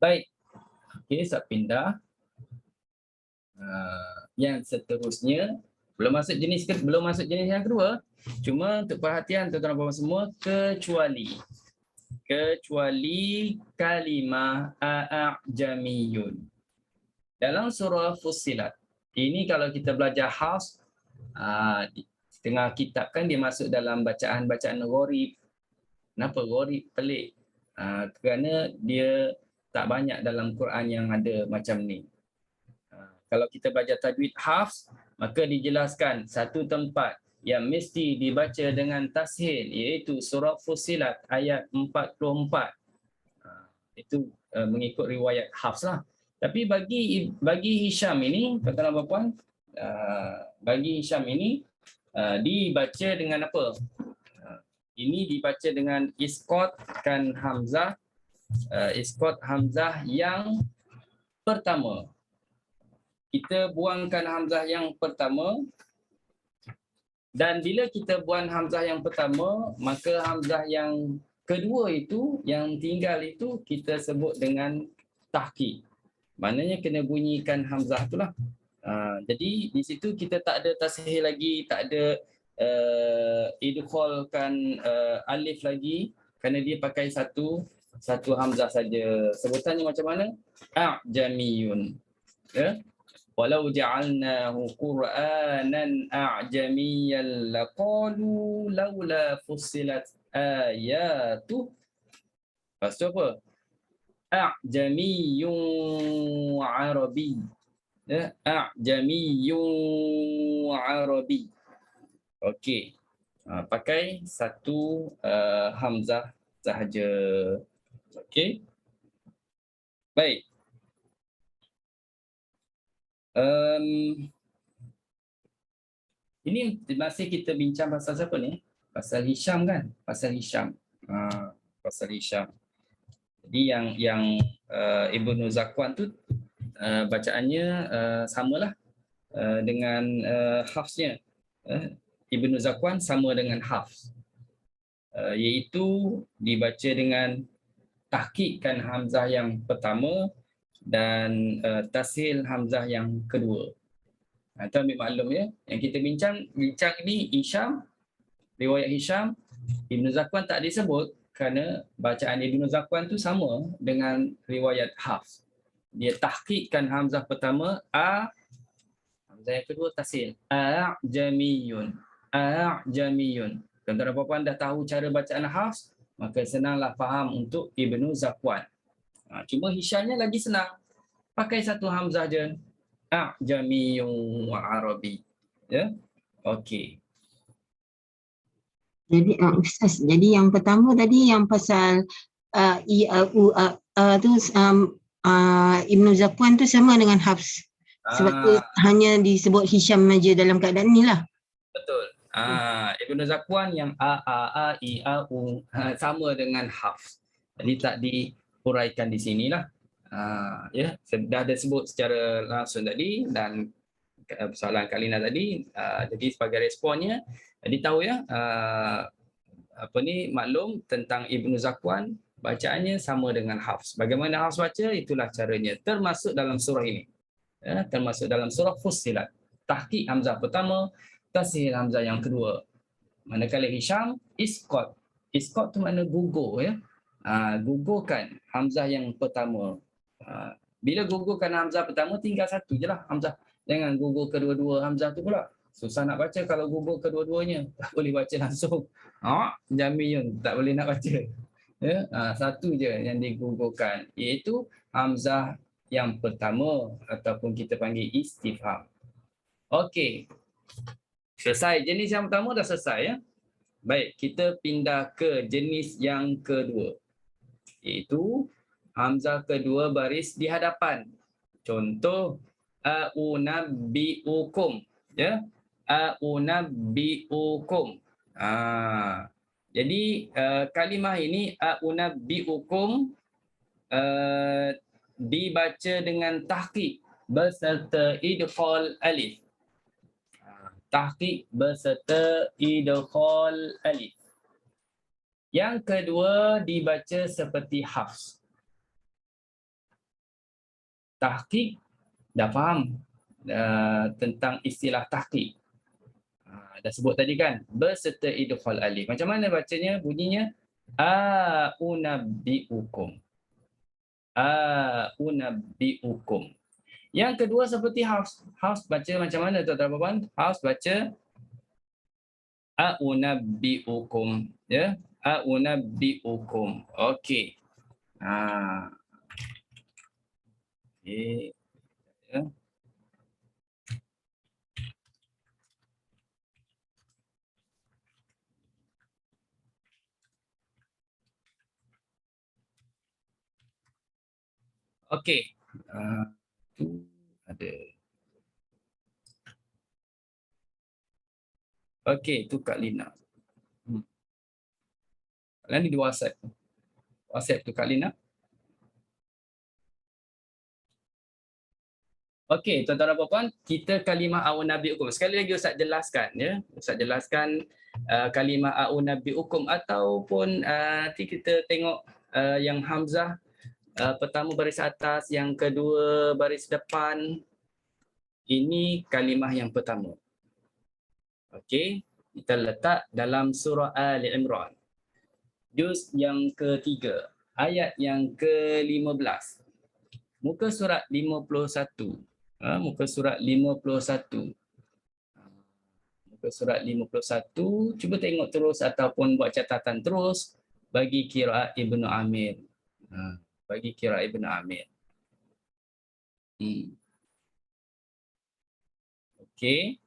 Baik. Okey, saya pindah. Yang seterusnya belum masuk jenis yang kedua. Cuma untuk perhatian tuan-tuan dan puan semua, kecuali kalimah a'jamiyun. Dalam surah Fussilat. Ini kalau kita belajar Hafs, di tengah kitab kan dia masuk dalam bacaan-bacaan gharib. Kenapa gharib? Pelik. Kerana dia tak banyak dalam Quran yang ada macam ni. Kalau kita belajar tajwid Hafs, maka dijelaskan satu tempat yang mesti dibaca dengan tashil, iaitu surah Fussilat ayat 44. Itu mengikut riwayat Hafs lah. Tapi bagi Hisham ini, tuan-tuan dan puan-puan, bagi Hisham ini dibaca dengan apa? Ini dibaca dengan isqatkan hamzah, isqat hamzah yang pertama. Kita buangkan hamzah yang pertama, dan bila kita buang hamzah yang pertama, maka hamzah yang kedua itu, yang tinggal itu kita sebut dengan tahqiq. Maknanya kena bunyikan hamzah itulah. Jadi di situ kita tak ada tashil lagi, tak ada idghalkan alif lagi, kerana dia pakai satu hamzah saja. Sebutannya macam mana? A'jamiyun. Ya? Walau ja'alnahu Qur'anan a'jamiyyan laqalu laula fussilat ayatu. Lepas tu apa? A'jamiyyun Arabi. Ya, A'jamiyyun Arabi. Okey. Pakai satu hamzah sahaja. Okey. Baik. Ini masih kita bincang pasal siapa ni? Pasal Hisham kan? Pasal Hisham. Pasal Hisham. Jadi yang Ibnu Zakwan tu bacaannya samalah dengan Hafsnya. Ibnu Zakwan sama dengan Hafs. Iaitu dibaca dengan tahqiqkan hamzah yang pertama dan tashil hamzah yang kedua. Itu ambil maklum ya. Yang kita bincang ini Hisham, riwayat Hisham. Ibn Zakwan tak disebut kerana bacaan Ibn Zakwan tu sama dengan riwayat Hafs. Dia tahqiqkan hamzah pertama a, hamzah yang kedua tashil a'jamiyun. A'jamiyun. Tuan-tuan dan puan-puan dah tahu cara bacaan Hafs, maka senanglah faham untuk Ibn Zakwan. Cuma Hishamnya lagi senang. Pakai satu hamzah je. A'jamiyun wa arabi. Ya. Okey. Jadi Ustaz, jadi yang pertama tadi yang pasal i a u a tu Ibn Zakwan tu sama dengan Hafs. Sebab tu hanya disebut Hisham saja dalam keadaan ni lah. Betul. Ibn Zakwan yang a i a u sama dengan Hafs. Jadi tak dihuraikan di sinilah. Ya, dah ada sebut secara langsung tadi dan persoalan Kak Lina tadi. Jadi sebagai responnya, jadi tahu ya, maklum tentang Ibn Zakwan, bacaannya sama dengan Hafs. Bagaimana Hafs baca, itulah caranya. Termasuk dalam surah ini. Ya, termasuk dalam surah Fussilat. Tahqiq hamzah pertama, tashil hamzah yang kedua. Manakala Hisham, isqat. Isqat tu makna gugur ya. Gugurkan hamzah yang pertama. Bila gugurkan hamzah pertama, tinggal satu je lah hamzah. Jangan gugur kedua-dua hamzah tu pula. Susah nak baca kalau gugur kedua-duanya. Tak boleh baca langsung. Jamiyun, tak boleh nak baca. Ya? Satu je yang digugurkan, iaitu hamzah yang pertama ataupun kita panggil istifham. Okey. Selesai jenis yang pertama, dah selesai ya. Baik, kita pindah ke jenis yang kedua. Iaitu hamzah kedua baris di hadapan. Contoh a'unabbi'ukum ya. A'unabbi'ukum. Jadi kalimah ini a'unabbi'ukum dibaca dengan tahqiq berserta idghal alif. Tahqiq berserta idghal alif. Yang kedua dibaca seperti Hafs. Tahqiq dah faham tentang istilah tahqiq. Dah sebut tadi kan, berserta idghal alif. Macam mana bacanya, bunyinya? A'unabbi'ukum. A'unabbi'ukum. Yang kedua seperti Hafs. Hafs baca macam mana tuan-tuan dan puan? Hafs baca a'unabbi'ukum ya. A'unabbi'ukum. Okey. Okey. Ya. Okey. Tu ada. Okey, tu Kak Lina. Kalian ni di WhatsApp. WhatsApp tu Kak Lina. Okey, tuan-tuan dan puan-puan, kita kalimah a'unabbi'ukum. Sekali lagi Ustaz jelaskan ya. Ustaz jelaskan kalimah a'unabbi'ukum ataupun nanti kita tengok yang hamzah pertama baris atas, yang kedua baris depan. Ini kalimah yang pertama. Okey, kita letak dalam surah Ali Imran. Juz yang ketiga, ayat yang ke-15. Muka surat 51. Muka surat 51. Muka surat 51, cuba tengok terus ataupun buat catatan terus bagi qiraat Ibnu Amir. Bagi qiraat Ibnu Amir. Okey.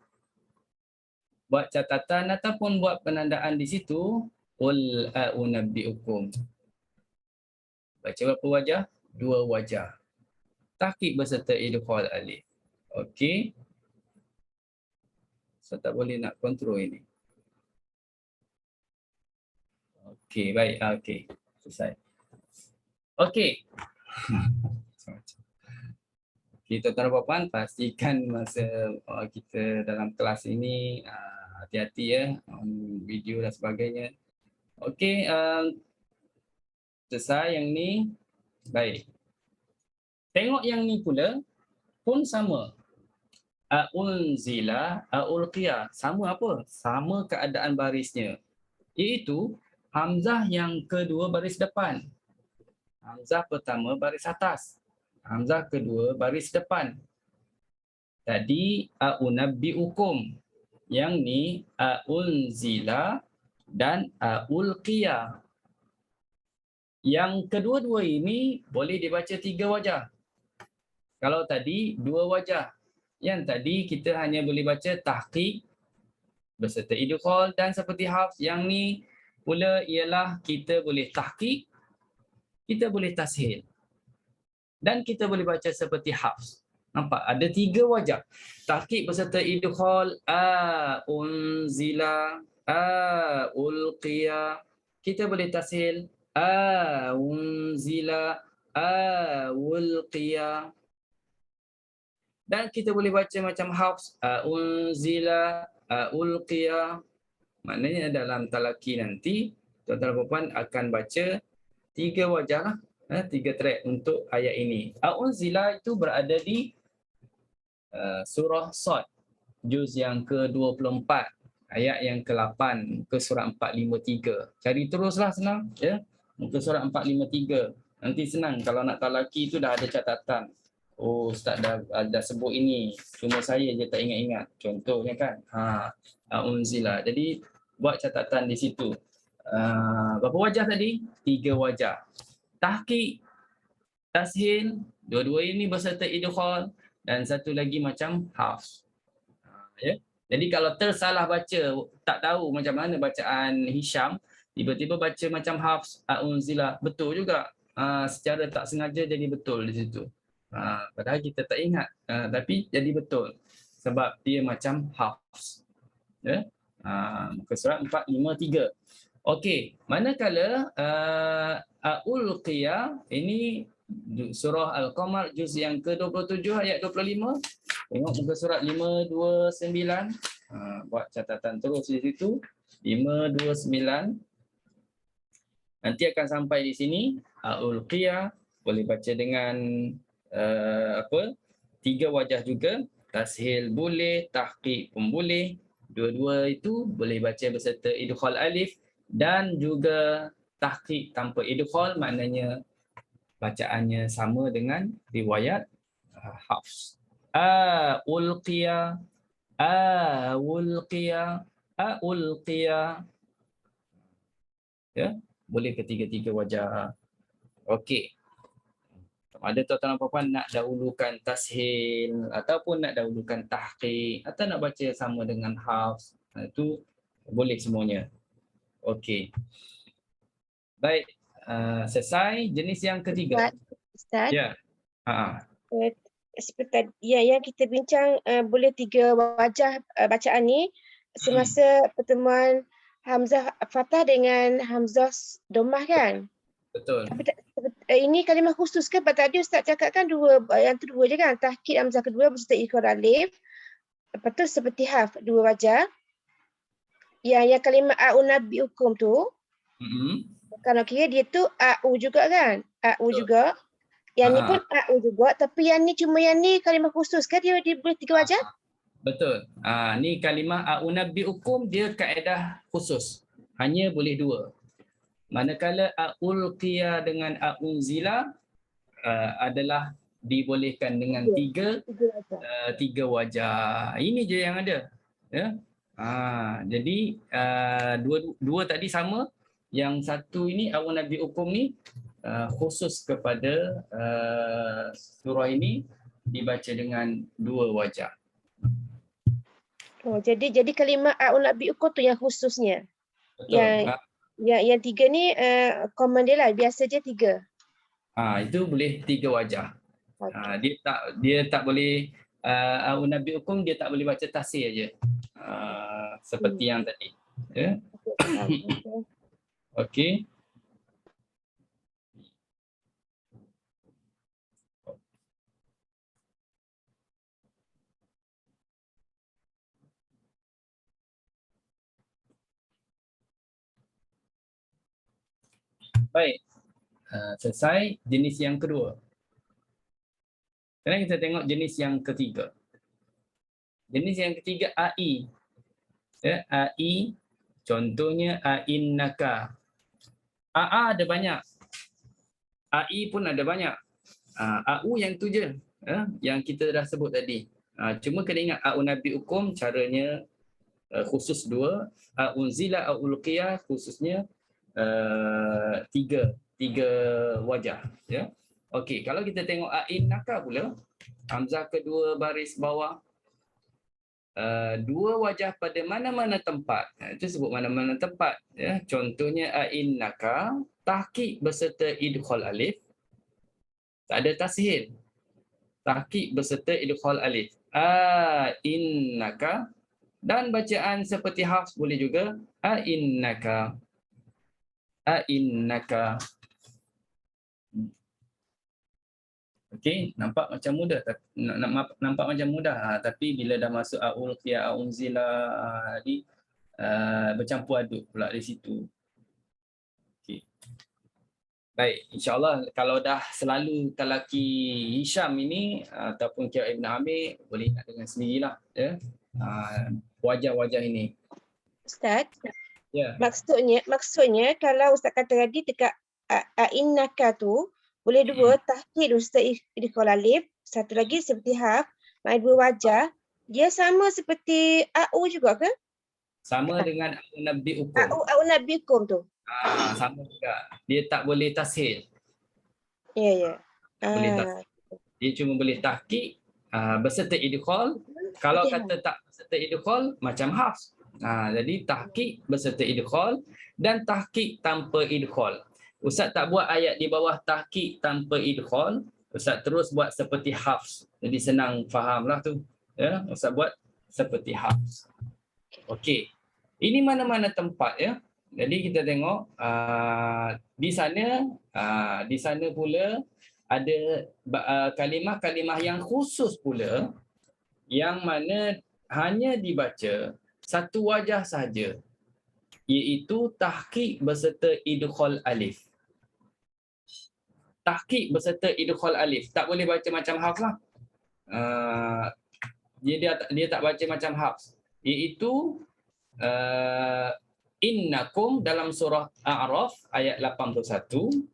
Buat catatan ataupun buat penandaan di situ. Qul a'unabbi'ukum. Baca berapa wajah? 2 wajah. Tahqiq berserta idghal alif. Okey. Saya tak boleh nak kontrol ini. Okey, baik. Okey. Selesai. Okey. Kita tuan-tuan dan puan-puan, pastikan masa kita dalam kelas ini hati-hati ya, video dan sebagainya. Okey, Selesai yang ni. Baik. Tengok yang ni pula pun sama. Unzila, ulqiya. Sama apa? Sama keadaan barisnya. Iaitu hamzah yang kedua baris depan. Hamzah pertama baris atas. Hamzah kedua baris depan. Tadi unabbiukum. Yang ni unzila dan ulqiya. Yang kedua-dua ini boleh dibaca 3 wajah. Kalau tadi 2 wajah. Yang tadi kita hanya boleh baca tahqiq beserta idgham, dan seperti Hafs yang ni pula ialah kita boleh tahqiq, kita boleh tashil, dan kita boleh baca seperti Hafs. Nampak ada 3 wajah. Tahqiq beserta idgham, unzila, ulqiya. Kita boleh tashil, unzila, ulqiya. Dan kita boleh baca macam Hafs, unzila, ulqiya. Maknanya dalam talaki nanti, tuan-tuan dan puan akan baca 3 wajah lah, 3 track untuk ayat ini. Unzila itu berada di surah Sad, juz yang ke-24, ayat yang ke-8, muka surat 453. Cari teruslah, senang. Ya? Muka surat 453. Nanti senang kalau nak talaki itu dah ada catatan. Oh, Ustaz dah sebut ini. Cuma saya je tak ingat-ingat. Contohnya kan. Unzila. Jadi buat catatan di situ. Berapa wajah tadi? 3 wajah. Tahqiq, tashil, dua-dua ini beserta idgham, dan satu lagi macam Hafs. Ya. Jadi kalau tersalah baca, tak tahu macam mana bacaan Hisham, tiba-tiba baca macam Hafs, unzila, betul juga. Secara tak sengaja jadi betul di situ. Padahal kita tak ingat, tapi jadi betul sebab dia macam Hafs. Ya. Muka surat 453. Okey, manakala ulqiya ini surah Al-Qamar juz yang ke-27 ayat 25. Tengok muka surat 529. Buat catatan terus di situ. 529. Nanti akan sampai di sini ulqiya, boleh baca dengan 3 wajah juga. Tashil boleh, tahqiq pun boleh. Dua-dua itu boleh baca beserta idgham alif dan juga tahqiq tanpa idgham, maknanya bacaannya sama dengan riwayat Hafs. Ulqiya, ulqiya, ulqiya. Ya, boleh ketiga-tiga wajah. Okey. Ada tuan-tuan dan puan-puan nak dahulukan tashil ataupun nak dahulukan tahqiq atau nak baca sama dengan Hafs, itu boleh semuanya. Okey. Baik, selesai jenis yang ketiga. Ustaz. Ya. Seperti tadi, yang kita bincang boleh 3 wajah bacaan ni semasa pertemuan Hamzah Fathah dengan Hamzah Dhammah kan? Betul. Ini kalimah khusus ke? Tadi Ustaz cakap kan yang tu dua je kan? Tahqiq Hamzah kedua beserta idgham alif. Lepas tu seperti Hafs 2 wajah. Yang kalimah unabbiukum tu, kalau kira dia tu au juga kan? Au juga. Yang ni pun au juga, tapi yang ni cuma yang ni kalimah khusus kan? Dia boleh 3 wajah? Betul. Ni kalimah unabbiukum dia kaedah khusus. Hanya boleh 2. Manakala ulqiya dengan unzila adalah dibolehkan dengan 3 wajah. Ini je yang ada. Ya. Jadi dua tadi sama. Yang satu ini unabbiukum ni khusus kepada surah ini dibaca dengan 2 wajah. Oh, jadi kalimah unabbiukum tu yang khususnya. Betul. Yang 3 ni common dia lah, biasa je 3. Itu boleh 3 wajah. Dia tak boleh unabbiukum, dia tak boleh baca tafsir aja. Seperti yang tadi. Ya. Okey. Baik. Selesai jenis yang kedua. Sekarang kita tengok jenis yang ketiga. Jenis yang ketiga AI. Ya, AI contohnya ainnaka. AA ada banyak. AI pun ada banyak. AU yang tu je yang kita dah sebut tadi. Cuma kena ingat AU Nabi Hukum caranya khusus dua, unzila ulqiyah khususnya tiga wajah, ya. Okey, kalau kita tengok ainnaka pula, hamzah kedua baris bawah, dua wajah pada mana-mana tempat. Itu sebut mana-mana tempat, ya. Contohnya ainnaka, tahqiq beserta idghal alif, tak ada tashil. Tahqiq beserta idghal alif. Ainnaka, dan bacaan seperti Hafs boleh juga ainnaka. Ainnaka. Okey, nampak macam mudah, nampak macam mudah, tapi bila dah masuk ulqiyah, unzila, di bercampur aduk pula di situ. Okey. Baik, insya-Allah kalau dah selalu talaki Hisham ini ataupun Qiraat Ibn Amir, boleh ingat dengan sendirilah, ya. Wajah-wajah ini. Ustaz, Ya. maksudnya kalau Ustaz kata tadi dekat ainnaka tu boleh dua, tahqiq Ustaz idghal alif, satu lagi seperti haf, main dua wajah, dia sama seperti AU juga ke? Sama dengan Nabi Hukum. AU Nabi Hukum tu. Sama juga. Dia tak boleh tashil. Ya. Boleh tashil. Dia cuma boleh tahqiq beserta idghal. Kalau kata tak beserta idghal macam Hafs. Jadi tahqiq beserta idghal dan tahqiq tanpa idghal. Ustaz tak buat ayat di bawah tahqiq tanpa idghal, Ustaz terus buat seperti Hafs. Jadi senang fahamlah tu. Ya, Ustaz buat seperti Hafs. Okey. Ini mana-mana tempat, ya. Jadi kita tengok di sana pula ada kalimah-kalimah yang khusus pula yang mana hanya dibaca satu wajah saja, iaitu tahqiq beserta idghal alif. Tahqiq beserta idghal alif. Tak boleh baca macam Hafs lah. Dia tak baca macam Hafs. Iaitu innakum dalam surah A'raf ayat 81.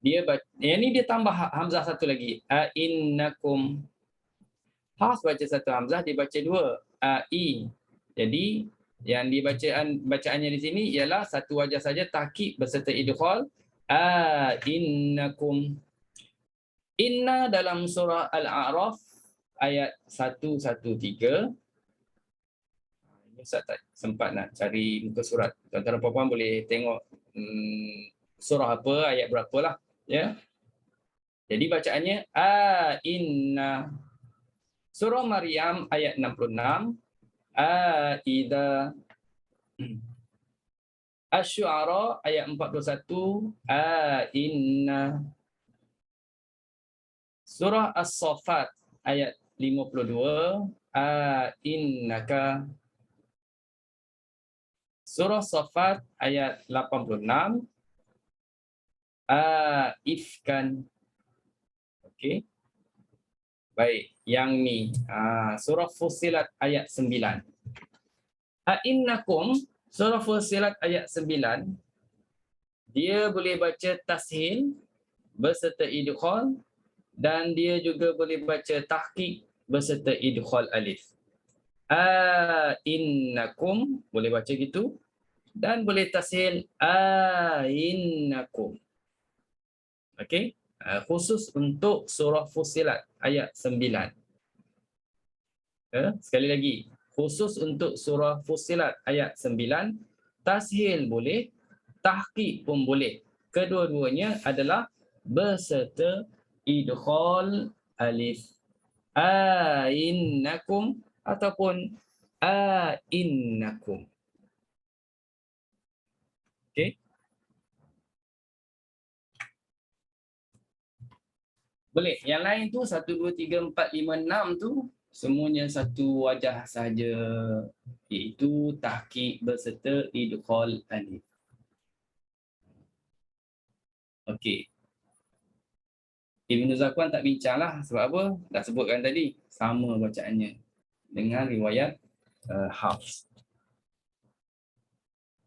Yang ni dia tambah hamzah satu lagi. Innakum. Hafs baca satu hamzah, dia baca dua. Ai. Jadi yang bacaannya di sini ialah satu wajah saja, tahqiq beserta idghal. Innakum. Inna dalam surah Al-A'raf ayat 113. Ustaz tak sempat nak cari muka surat. Tuan-tuan dan puan-puan boleh tengok surah apa, ayat berapa lah, ya. Jadi bacaannya inna. Surah Maryam ayat 66. Idza. Asy-Syu'ara ayat 41. Inna. Surah As-Saffat ayat 52. Innaka. Surah Saffat ayat 86. Ifkan. Okey. Baik, yang ni surah Fussilat ayat 9. Innakum, surah Fussilat ayat 9, dia boleh baca tashil beserta idghal dan dia juga boleh baca tahqiq beserta idghal alif. Innakum boleh baca gitu dan boleh tashil innakum. Okey, khusus untuk surah Fussilat ayat 9. Sekali lagi, khusus untuk surah Fussilat ayat 9, tashil boleh, tahqiq pun boleh. Kedua-duanya adalah beserta idghal alif. Innakum ataupun innakum. Okey. Boleh. Yang lain tu 1 2 3 4 5 6 tu semuanya satu wajah saja, iaitu tahqiq beserta idghal alif. Okey. Ibn Zakwan tak bincanglah sebab apa? Dah sebutkan tadi, sama bacaannya dengan riwayat Hafs.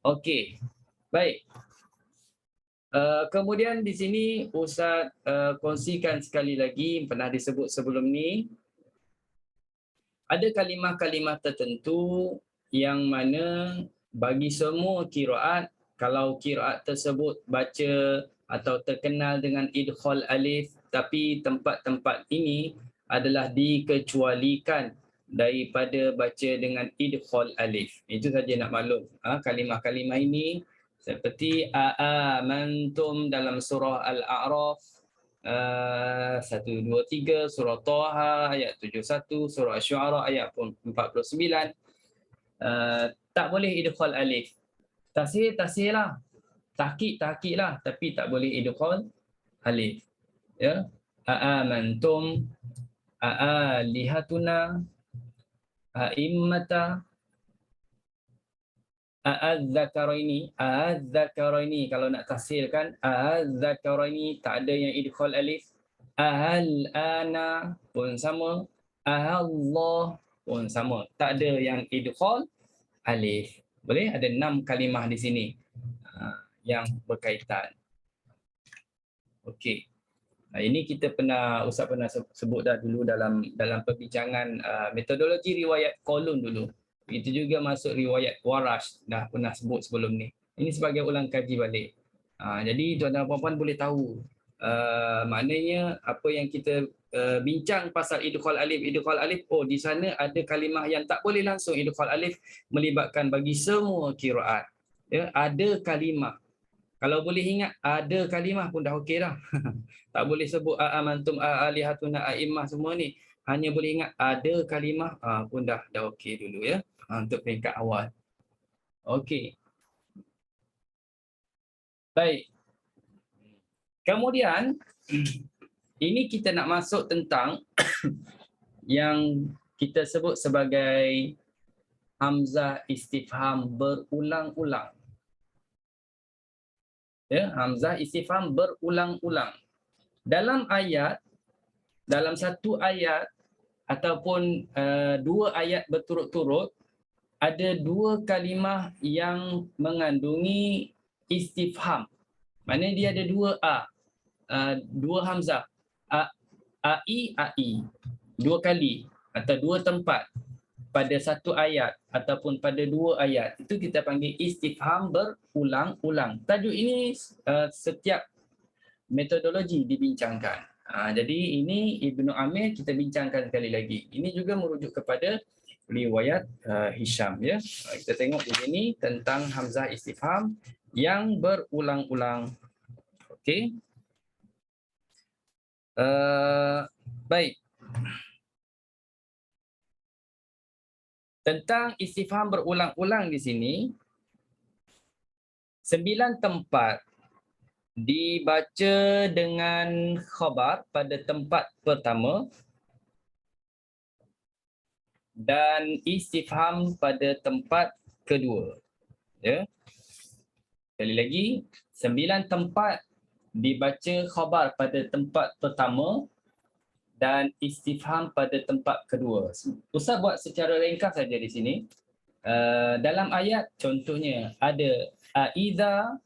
Okey. Baik. Kemudian di sini Ustaz kongsikan sekali lagi, pernah disebut sebelum ni, ada kalimah-kalimah tertentu yang mana bagi semua qiraat, kalau qiraat tersebut baca atau terkenal dengan idkhal alif, tapi tempat-tempat ini adalah dikecualikan daripada baca dengan idkhal alif. Itu saja nak maklum. Kalimah-kalimah ini seperti aamantum dalam surah Al-A'raf 1, 2, 3, surah Taha ayat 71, surah Asy-Syu'ara ayat 49. Tak boleh idkhal alif. Tasir lah. Tahqiq lah, tapi tak boleh idkhal alif. Ya. Aamantum, aalihatuna, aimmata, a'adzakaraini kalau nak tafsirkan a'adzakaraini tak ada yang idkhal alif. Ana pun sama, Allah pun sama, tak ada yang idkhal alif. Boleh ada 6 kalimah di sini yang berkaitan. Okey. Ini kita Ustaz pernah sebut dah dulu dalam perbincangan metodologi riwayat kolon dulu. Itu juga masuk riwayat Warash, dah pernah sebut sebelum ni. Ini sebagai ulang kaji balik. Jadi tuan-tuan dan puan-puan boleh tahu maknanya apa yang kita bincang pasal idkhal alif, oh di sana ada kalimah yang tak boleh langsung idkhal alif, melibatkan bagi semua qiraat. Ya, ada kalimah. Kalau boleh ingat ada kalimah pun dah okey dah. Tak boleh sebut amantum alihatuna a'immah semua ni. Hanya boleh ingat ada kalimah pun dah okey dulu ya. Untuk peringkat awal. Okey. Baik. Kemudian ini kita nak masuk tentang yang kita sebut sebagai hamzah istifham berulang-ulang. Ya, hamzah istifham berulang-ulang. Dalam satu ayat ataupun 2 ayat berturut-turut, ada 2 kalimah yang mengandungi istifham. Maknanya dia ada 2 hamzah. Ai. 2 kali atau 2 tempat pada satu ayat ataupun pada 2 ayat. Itu kita panggil istifham berulang-ulang. Tajuk ini setiap metodologi dibincangkan. Jadi ini Ibnu Amir kita bincangkan sekali lagi. Ini juga merujuk kepada riwayat Hisham ya. Kita tengok di sini tentang hamzah istifham yang berulang-ulang. Okey. Baik. Tentang istifham berulang-ulang di sini 9 tempat dibaca dengan khabar pada tempat pertama dan istifham pada tempat kedua. Ya. Sekali lagi, 9 tempat dibaca khabar pada tempat pertama dan istifham pada tempat kedua. Ustaz buat secara ringkas saja di sini. Dalam ayat contohnya ada aiza,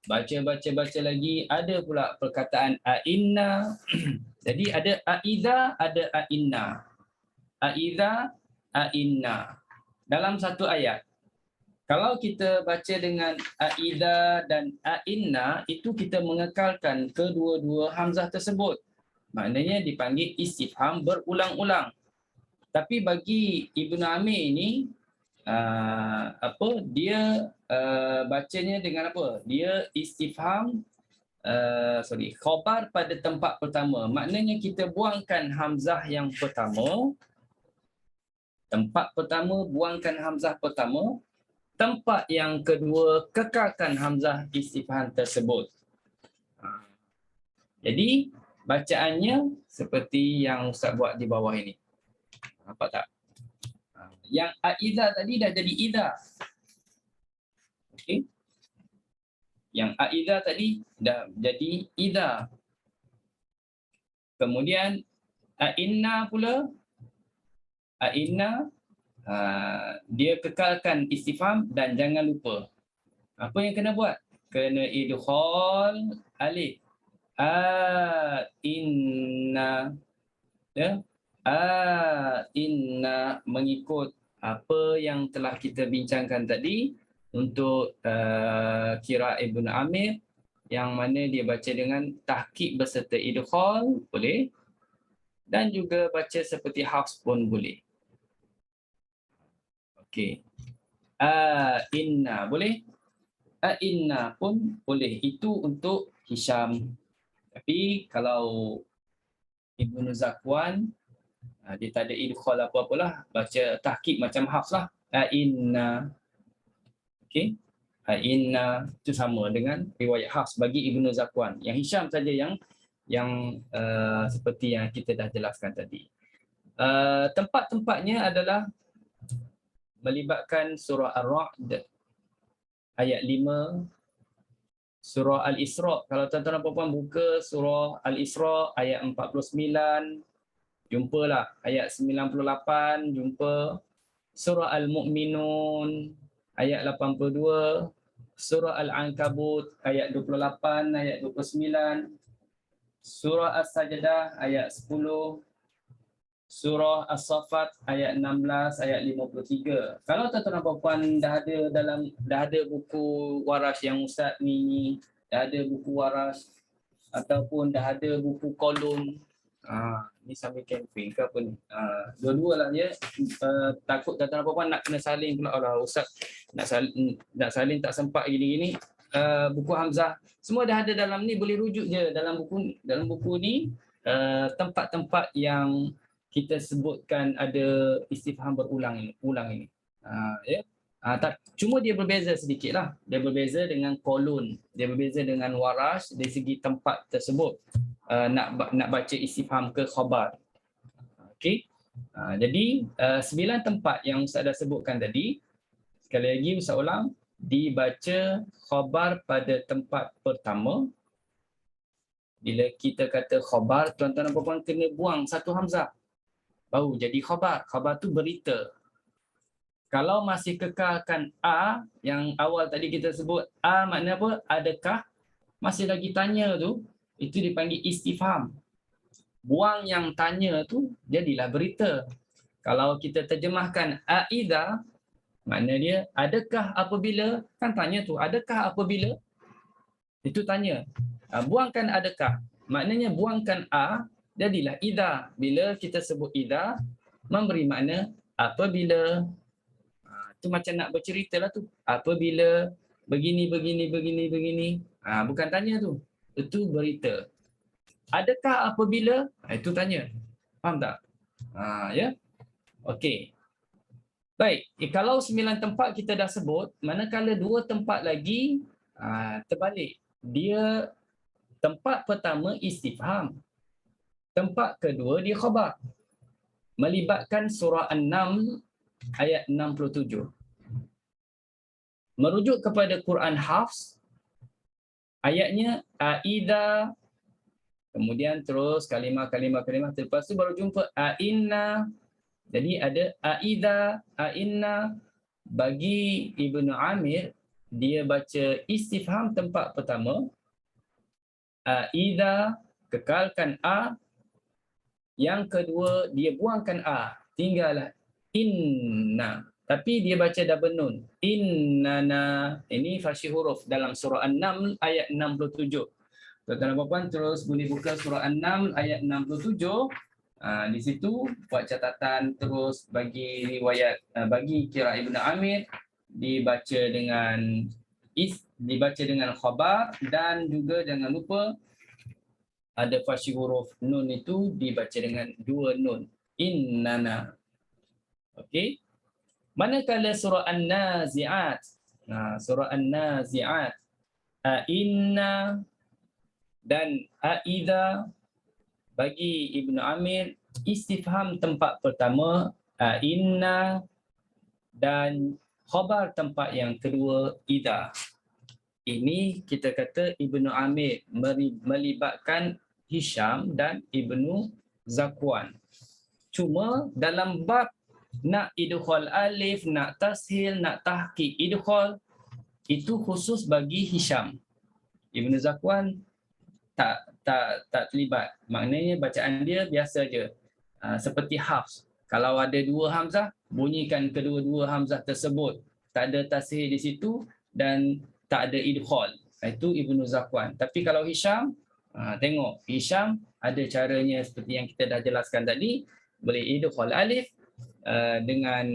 baca lagi, ada pula perkataan ainna. Jadi ada aiza, ada ainna. Aiza, ainna. Dalam satu ayat. Kalau kita baca dengan aiza dan ainna, itu kita mengekalkan kedua-dua hamzah tersebut. Maknanya dipanggil istifham berulang-ulang. Tapi bagi Ibnu Amir ini dia bacanya dengan apa? Dia istifham khabar pada tempat pertama. Maknanya kita buangkan hamzah yang pertama. Tempat pertama buangkan hamzah pertama. Tempat yang kedua kekalkan hamzah istifham tersebut. Jadi bacaannya seperti yang Ustaz buat di bawah ini. Nampak tak? Yang aiza tadi dah jadi idza. Okey. Yang aidha tadi dah jadi idha. Kemudian inna pula, inna dia kekalkan istifham dan jangan lupa. Apa yang kena buat? Kena idkhal alif. Inna, ya. Inna mengikut apa yang telah kita bincangkan tadi untuk qiraat Ibn Amir, yang mana dia baca dengan tahqiq berserta idkhal boleh, dan juga baca seperti Hafs pun boleh. Okey. Inna boleh. Inna pun boleh. Itu untuk Hisham. Tapi kalau Ibnu Zakwan, dia tak ada idkhal apa-apalah, baca tahqiq macam Hafs lah. Inna. Okey. Inna itu sama dengan riwayat Hafs bagi Ibnu Zakwan. Yang Hisham saja yang seperti yang kita dah jelaskan tadi. Tempat-tempatnya adalah melibatkan surah Ar-Ra'd ayat 5, surah Al-Isra. Kalau tuan-tuan dan puan-puan buka surah Al-Isra ayat 49, jumpalah. Ayat 98, jumpa. Surah Al-Mu'minun ayat 82, surah Al-Ankabut ayat 28, ayat 29, surah As-Sajdah ayat 10, surah As-Saffat ayat 16, ayat 53. Kalau tuan-tuan dan puan-puan dah ada buku waras yang Ustaz ni, dah ada buku waras ataupun dah ada buku kolom, ni sambil campaign ke apa ni, dua-dua lah ya. Takut tuan-tuan dan puan-puan nak kena salin pula, Ustaz nak salin tak sempat gini-gini. Buku Hamzah semua dah ada dalam ni, boleh rujuk je dalam buku ni. Tempat-tempat yang kita sebutkan ada istifham berulang ini. Ya. Cuma dia berbeza sedikit lah. Dia berbeza dengan kolon, dia berbeza dengan waras dari segi tempat tersebut. Nak baca istifham ke khabar. Okey. Jadi 9 tempat yang Ustaz dah sebutkan tadi, sekali lagi Ustaz ulang, dibaca khabar pada tempat pertama. Bila kita kata khabar, tuan-tuan dan puan-puan kena buang satu hamzah baru jadi khabar. Khabar tu berita. Kalau masih kekalkan yang awal tadi kita sebut, makna apa? Adakah? Masih lagi tanya tu, itu dipanggil istifham. Buang yang tanya tu, jadilah berita. Kalau kita terjemahkan aidha, makna dia adakah apabila, kan tanya tu, adakah apabila? Itu tanya. Buangkan adakah, maknanya buangkan jadilah idha. Bila kita sebut idha, memberi makna apabila. Itu macam nak bercerita lah tu. Apabila begini. Bukan tanya tu. Itu berita. Adakah apabila? Itu tanya. Faham tak? Ya. Okey. Baik. Kalau 9 tempat kita dah sebut, manakala 2 tempat lagi terbalik. Dia tempat pertama istifham. Tempat kedua dia khabar. Melibatkan surah An-Naml ayat 67. Merujuk kepada Quran Hafs, ayatnya aidha, kemudian terus kalimah, lepas tu baru jumpa inna. Jadi ada aidha, inna. Bagi Ibnu Amir, dia baca istifham tempat pertama, aidha, kekalkan yang kedua dia buangkan tinggallah inna, tapi dia baca double nun, innana. Ini fasih huruf dalam surah An-Naml ayat 67. Tuan-tuan dan puan-puan terus boleh buka surah An-Naml ayat 67. Di situ buat catatan terus bagi riwayat, bagi qiraat Ibn Amir dibaca dengan khabar, dan juga jangan lupa ada fasih huruf nun itu dibaca dengan 2 nun, innana. Okey. Manakala surah An-Nazi'at, surah An-Nazi'at, inna dan aidha, bagi Ibnu Amir istifham tempat pertama inna, dan khabar tempat yang kedua idha. ini kita kata Ibnu Amir melibatkan Hisham dan Ibnu Zakwan. Cuma dalam bab nak idkhal alif, nak tashil, nak tahqiq idkhal, itu khusus bagi Hisham. Ibnu Zakwan tak terlibat. Maknanya bacaan dia biasa je. Seperti Hafs. Kalau ada dua hamzah, bunyikan kedua-dua hamzah tersebut. Tak ada tashil di situ dan tak ada idkhal. Itu Ibnu Zakwan. Tapi kalau Hisham, tengok Hisham ada caranya seperti yang kita dah jelaskan tadi, boleh idkhal alif dengan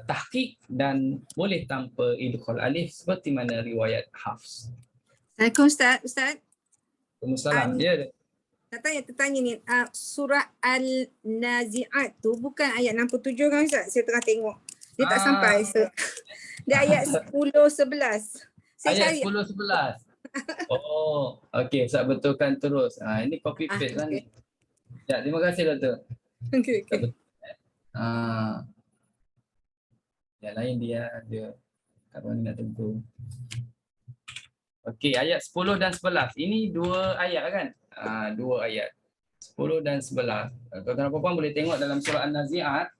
tahqiq dan boleh tanpa idkhal alif seperti mana riwayat Hafs. Assalamualaikum Ustaz. Waalaikumsalam. Ya. Tertanya ni, surah Al-Nazi'at tu bukan ayat 67 kan Ustaz? Saya tengah tengok. Dia tak sampai. Dia ayat 10-11. Ayat 10-11. Oh, okey. Ustaz betulkan terus. Ini copy paste kan ni. Ya, terima kasih Dato'. Okey. Yang lain dia kat mana nak tegur. Okey, ayat 10 dan 11. Ini dua ayat kan? Dua ayat. 10 dan 11. Tuan-tuan dan puan boleh tengok dalam surah An-Nazi'at,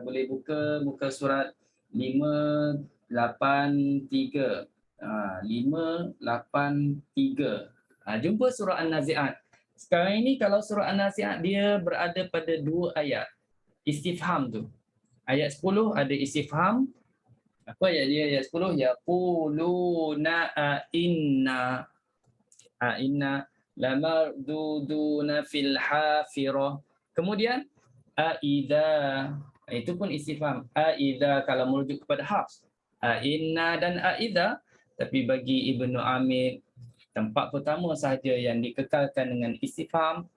boleh buka muka surat 583. 583. Jumpa surah An-Nazi'at. Sekarang ini kalau surah An-Nazi'at dia berada pada dua ayat. Istifham tu. Ayat 10 ada istifham. Apa ayat dia? Ayat 10 yaquluna inna lamarduduna fil hafirah. Kemudian aidza, itu pun istifham. Aidza kalau merujuk kepada Hafs. Inna dan aidza, tapi bagi Ibnu Amir tempat pertama sahaja yang dikekalkan dengan istifham,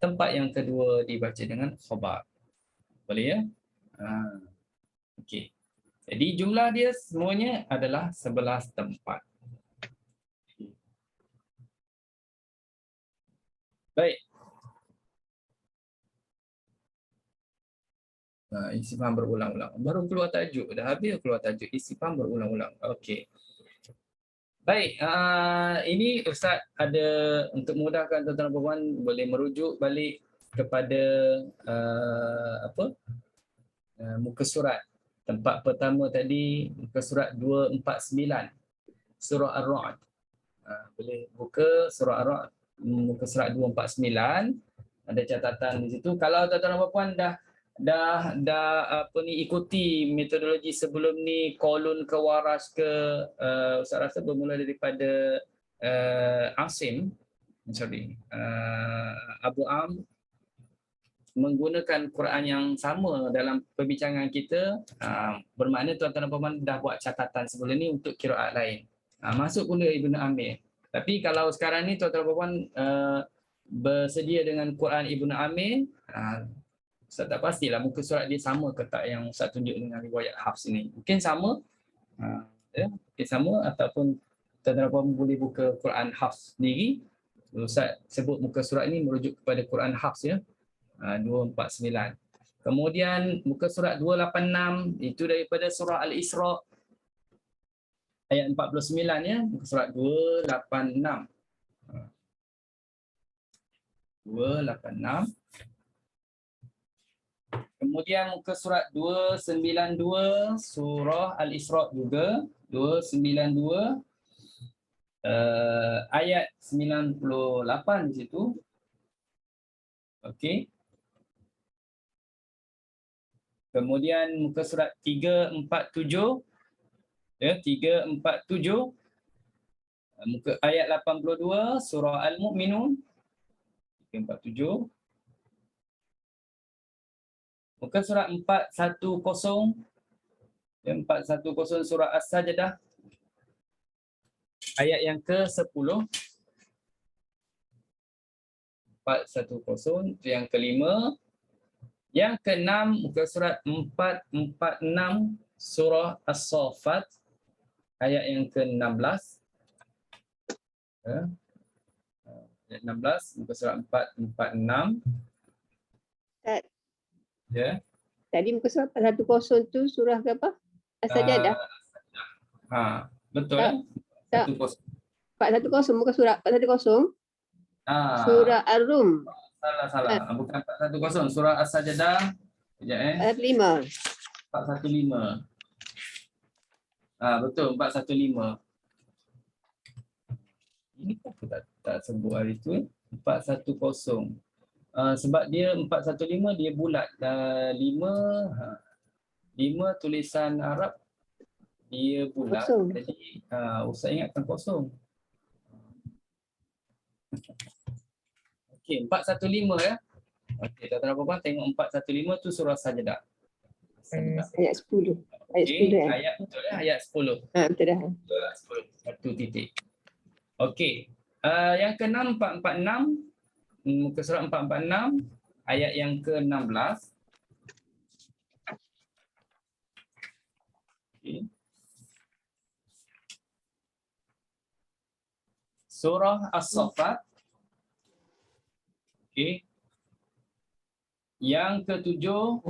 tempat yang kedua dibaca dengan khabar. Boleh ya? Okey. Jadi jumlah dia semuanya adalah 11 tempat. Baik. Istifham berulang-ulang. Baru keluar tajuk. Dah habis keluar tajuk. Istifham berulang-ulang. Okey. Baik. Ini Ustaz ada untuk memudahkan tuan-tuan dan puan boleh merujuk balik kepada muka surat. Tempat pertama tadi muka surat 249. Surah Ar-Ra'd. Boleh buka surah Ar-Ra'd muka surat 249. Ada catatan di situ. Kalau tuan-tuan dan puan dah ikuti metodologi sebelum ni, Qalun ke Waras ke, Ustaz rasa bermula daripada Abu Am menggunakan Quran yang sama dalam perbincangan kita, bermakna tuan-tuan dan puan dah buat catatan sebelum ni untuk qiraat lain. Masuk pula Ibnu Amir. Tapi kalau sekarang ni tuan-tuan dan puan bersedia dengan Quran Ibnu Amir, Ustaz tak pastilah muka surat dia sama ke tak yang Ustaz tunjuk dengan riwayat Hafs ini. Mungkin sama, mungkin sama, ataupun tuan-tuan dan puan boleh buka Quran Hafs sendiri. Ustaz sebut muka surat ini merujuk kepada Quran Hafs ya. 249. Kemudian muka surat 286 itu daripada surah Al-Isra ayat 49 ya, muka surat 286. 286. Kemudian muka surat 292 surah Al-Isra juga 292 ayat 98 di situ. Okey. Kemudian muka surat 347 ya, 347 muka ayat 82 surah Al-Mu'minun 347. Muka surat 410 ya, 410 surah As-Sajdah ayat yang ke-10. 410 itu yang kelima. Yang keenam muka surat 446 surah As-Saffat ayat yang ke-16. Ayat 16 muka surat 446. Ustaz. Ya. Tadi muka surat 410 tu surah ke apa? As-Sajdah. Betul Tak. Tak. 1-0. 410 bukan surah 410. Ah, Surah Ar-Rum. salah. Bukan 410. Surah As-Sajdah. Sekejap 415. 415. Betul 415. Ini aku tak sebut hari tu 410. Sebab dia 415 dia bulat. 5 tulisan Arab dia bulat. Kosong. Jadi Ustaz ingatkan kosong. Okey, 415 ya. Okey, tuan-tuan puan tengok 415 tu surah Sajdah. Ayat 10. Ayat 10 kan? Ayat betul ya, ayat 10. Betul dah. Betul, 10. Satu titik. Okey. Yang ke-6 446, muka surat 446 ayat yang ke-16. Okey. Surah As-Saffat. Okey. Yang ke-7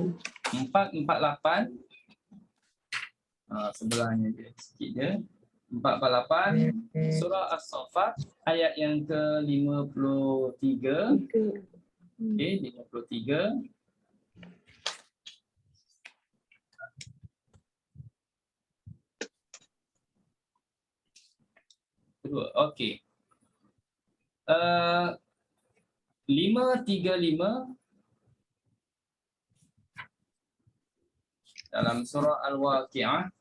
448. Sebelahnya je sikit je. 448 surah As-Saffat ayat yang ke-53. Okey, 53. Okey. 535 dalam surah Al-Waqi'ah.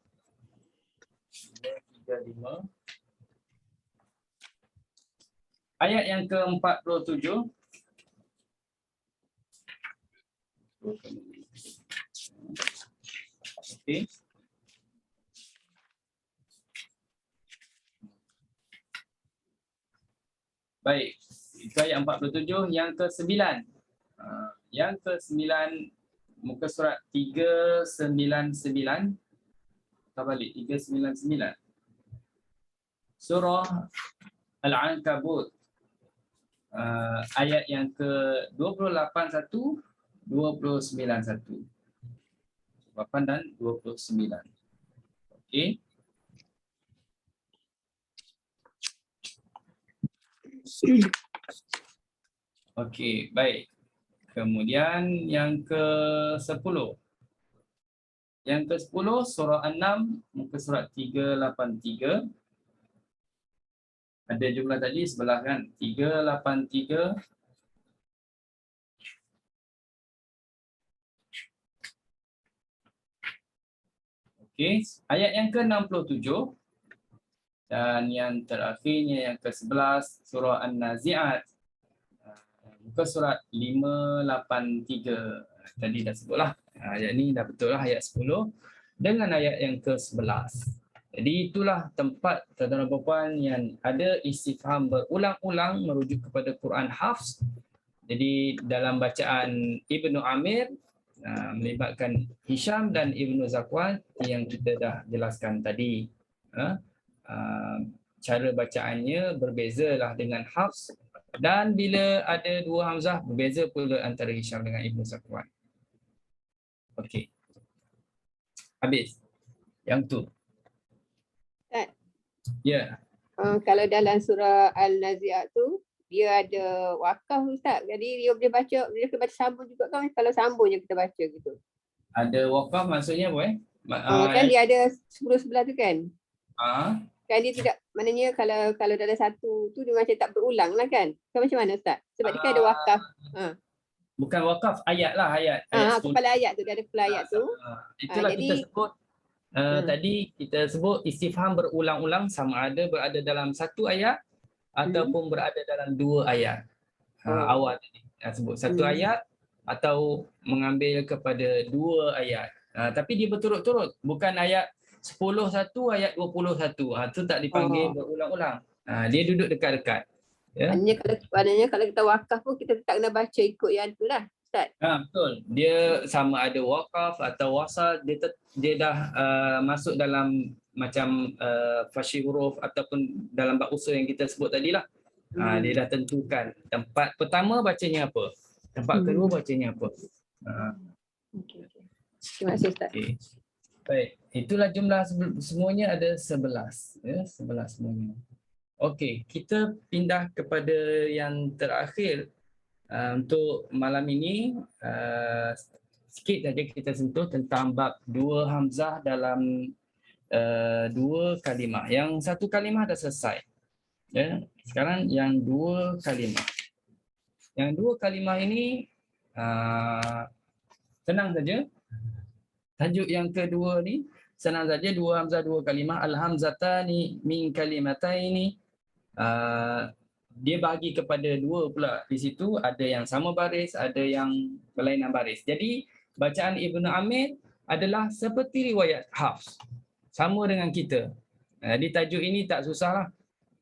535 ayat yang ke-47. Okey. Baik, itu ayat 47. Yang ke-9. Yang ke-9 muka surat 399. Kita balik 399. Surah Al-Ankabut. Ayat yang ke-28 1, 29 1. 8 dan 29. Okey. Okey, baik. Kemudian yang ke-10. Yang ke-10 surah An-Nam muka surat 383. Ada jumlah tadi sebelah kan? 383. Okey, ayat yang ke-67 dan yang terakhirnya yang ke-11 surah An-Nazi'at. Muka surat 583. Tadi dah sebutlah. Ayat ni dah betul lah ayat 10 dengan ayat yang ke-11. Jadi itulah tempat tuan-tuan dan puan yang ada istifham berulang-ulang merujuk kepada Quran Hafs. Jadi dalam bacaan Ibnu Amir melibatkan Hisham dan Ibnu Zakwan yang kita dah jelaskan tadi. Cara bacaannya berbezalah dengan Hafs, dan bila ada dua hamzah berbeza pula antara Hisham dengan Ibnu Zakwan. Okey. Habis. Yang tu. Ustaz. Ya. Kalau dalam surah Al-Nazi'at tu dia ada wakaf Ustaz. Jadi dia boleh baca, dia boleh baca sambung juga kan, kalau sambung je kita baca gitu. Ada wakaf maksudnya apa Kan dia ada 10 sebelah tu kan. Kan dia tidak, maknanya kalau dalam satu tu dia macam tak berulang lah kan. Kan macam mana Ustaz? Sebab dia kan ada wakaf. Bukan wakaf, ayat lah, ayat. Kepala ayat tu, dia ada kepala ayat tu. Itulah jadi, kita sebut tadi kita sebut istifham berulang-ulang sama ada berada dalam satu ayat ataupun berada dalam dua ayat. Awal tadi sebut satu ayat atau mengambil kepada dua ayat. Tapi dia berturut-turut, bukan ayat 10 satu ayat 21. Tu tak dipanggil berulang-ulang. Dia duduk dekat-dekat. Ya. Maknanya kalau kita wakaf pun kita tak kena baca ikut yang tu lah Ustaz. Betul. Dia sama ada wakaf atau wasal, dia dah masuk dalam macam fasyi huruf ataupun dalam bab usul yang kita sebut tadi lah. Dia dah tentukan tempat pertama bacanya apa, tempat kedua bacanya apa. Okay. Terima kasih Ustaz. Okay. Baik, itulah jumlah semuanya ada 11. Ya, 11 semuanya. Okey, kita pindah kepada yang terakhir untuk malam ini. Sikit saja kita sentuh tentang bab dua hamzah dalam dua kalimah. Yang satu kalimah dah selesai. Ya, sekarang yang dua kalimah. Yang dua kalimah ini senang saja. Tajuk yang kedua ni senang saja, dua hamzah dua kalimah. Al-hamzatani min kalimataini. Dia bagi kepada dua pula. Di situ ada yang sama baris, ada yang berlainan baris. Jadi bacaan Ibnu Amir adalah seperti riwayat Hafs. Sama dengan kita. Jadi tajuk ini tak susah lah.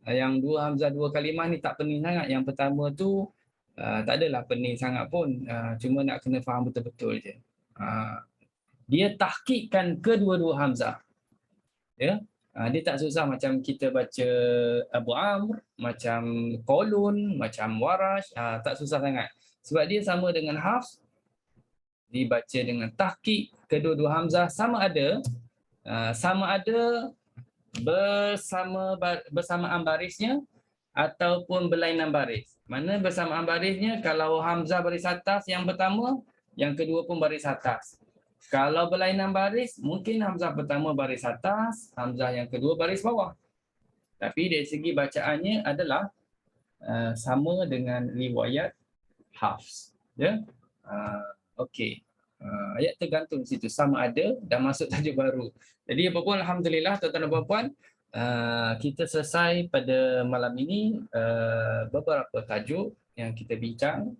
Yang dua hamzah dua kalimah ni tak pening sangat. Yang pertama tu tak adalah pening sangat pun. Cuma nak kena faham betul-betul je. Dia tahqiqkan kedua-dua hamzah. Ya. Dia tak susah macam kita baca Abu Amr, macam Qalun, macam Warash. Tak susah sangat. Sebab dia sama dengan Hafs. Dibaca dengan tahqiq kedua-dua hamzah sama ada bersamaan barisnya ataupun berlainan baris. Mana bersamaan barisnya, kalau hamzah baris atas yang pertama, yang kedua pun baris atas. Kalau berlainan baris, mungkin hamzah pertama baris atas, hamzah yang kedua baris bawah. Tapi dari segi bacaannya adalah sama dengan riwayat Hafs. Ya? Okey. Ayat tergantung situ, sama ada dan masuk tajuk baru. Jadi apapun alhamdulillah tuan-tuan dan puan-puan, kita selesai pada malam ini beberapa tajuk yang kita bincang,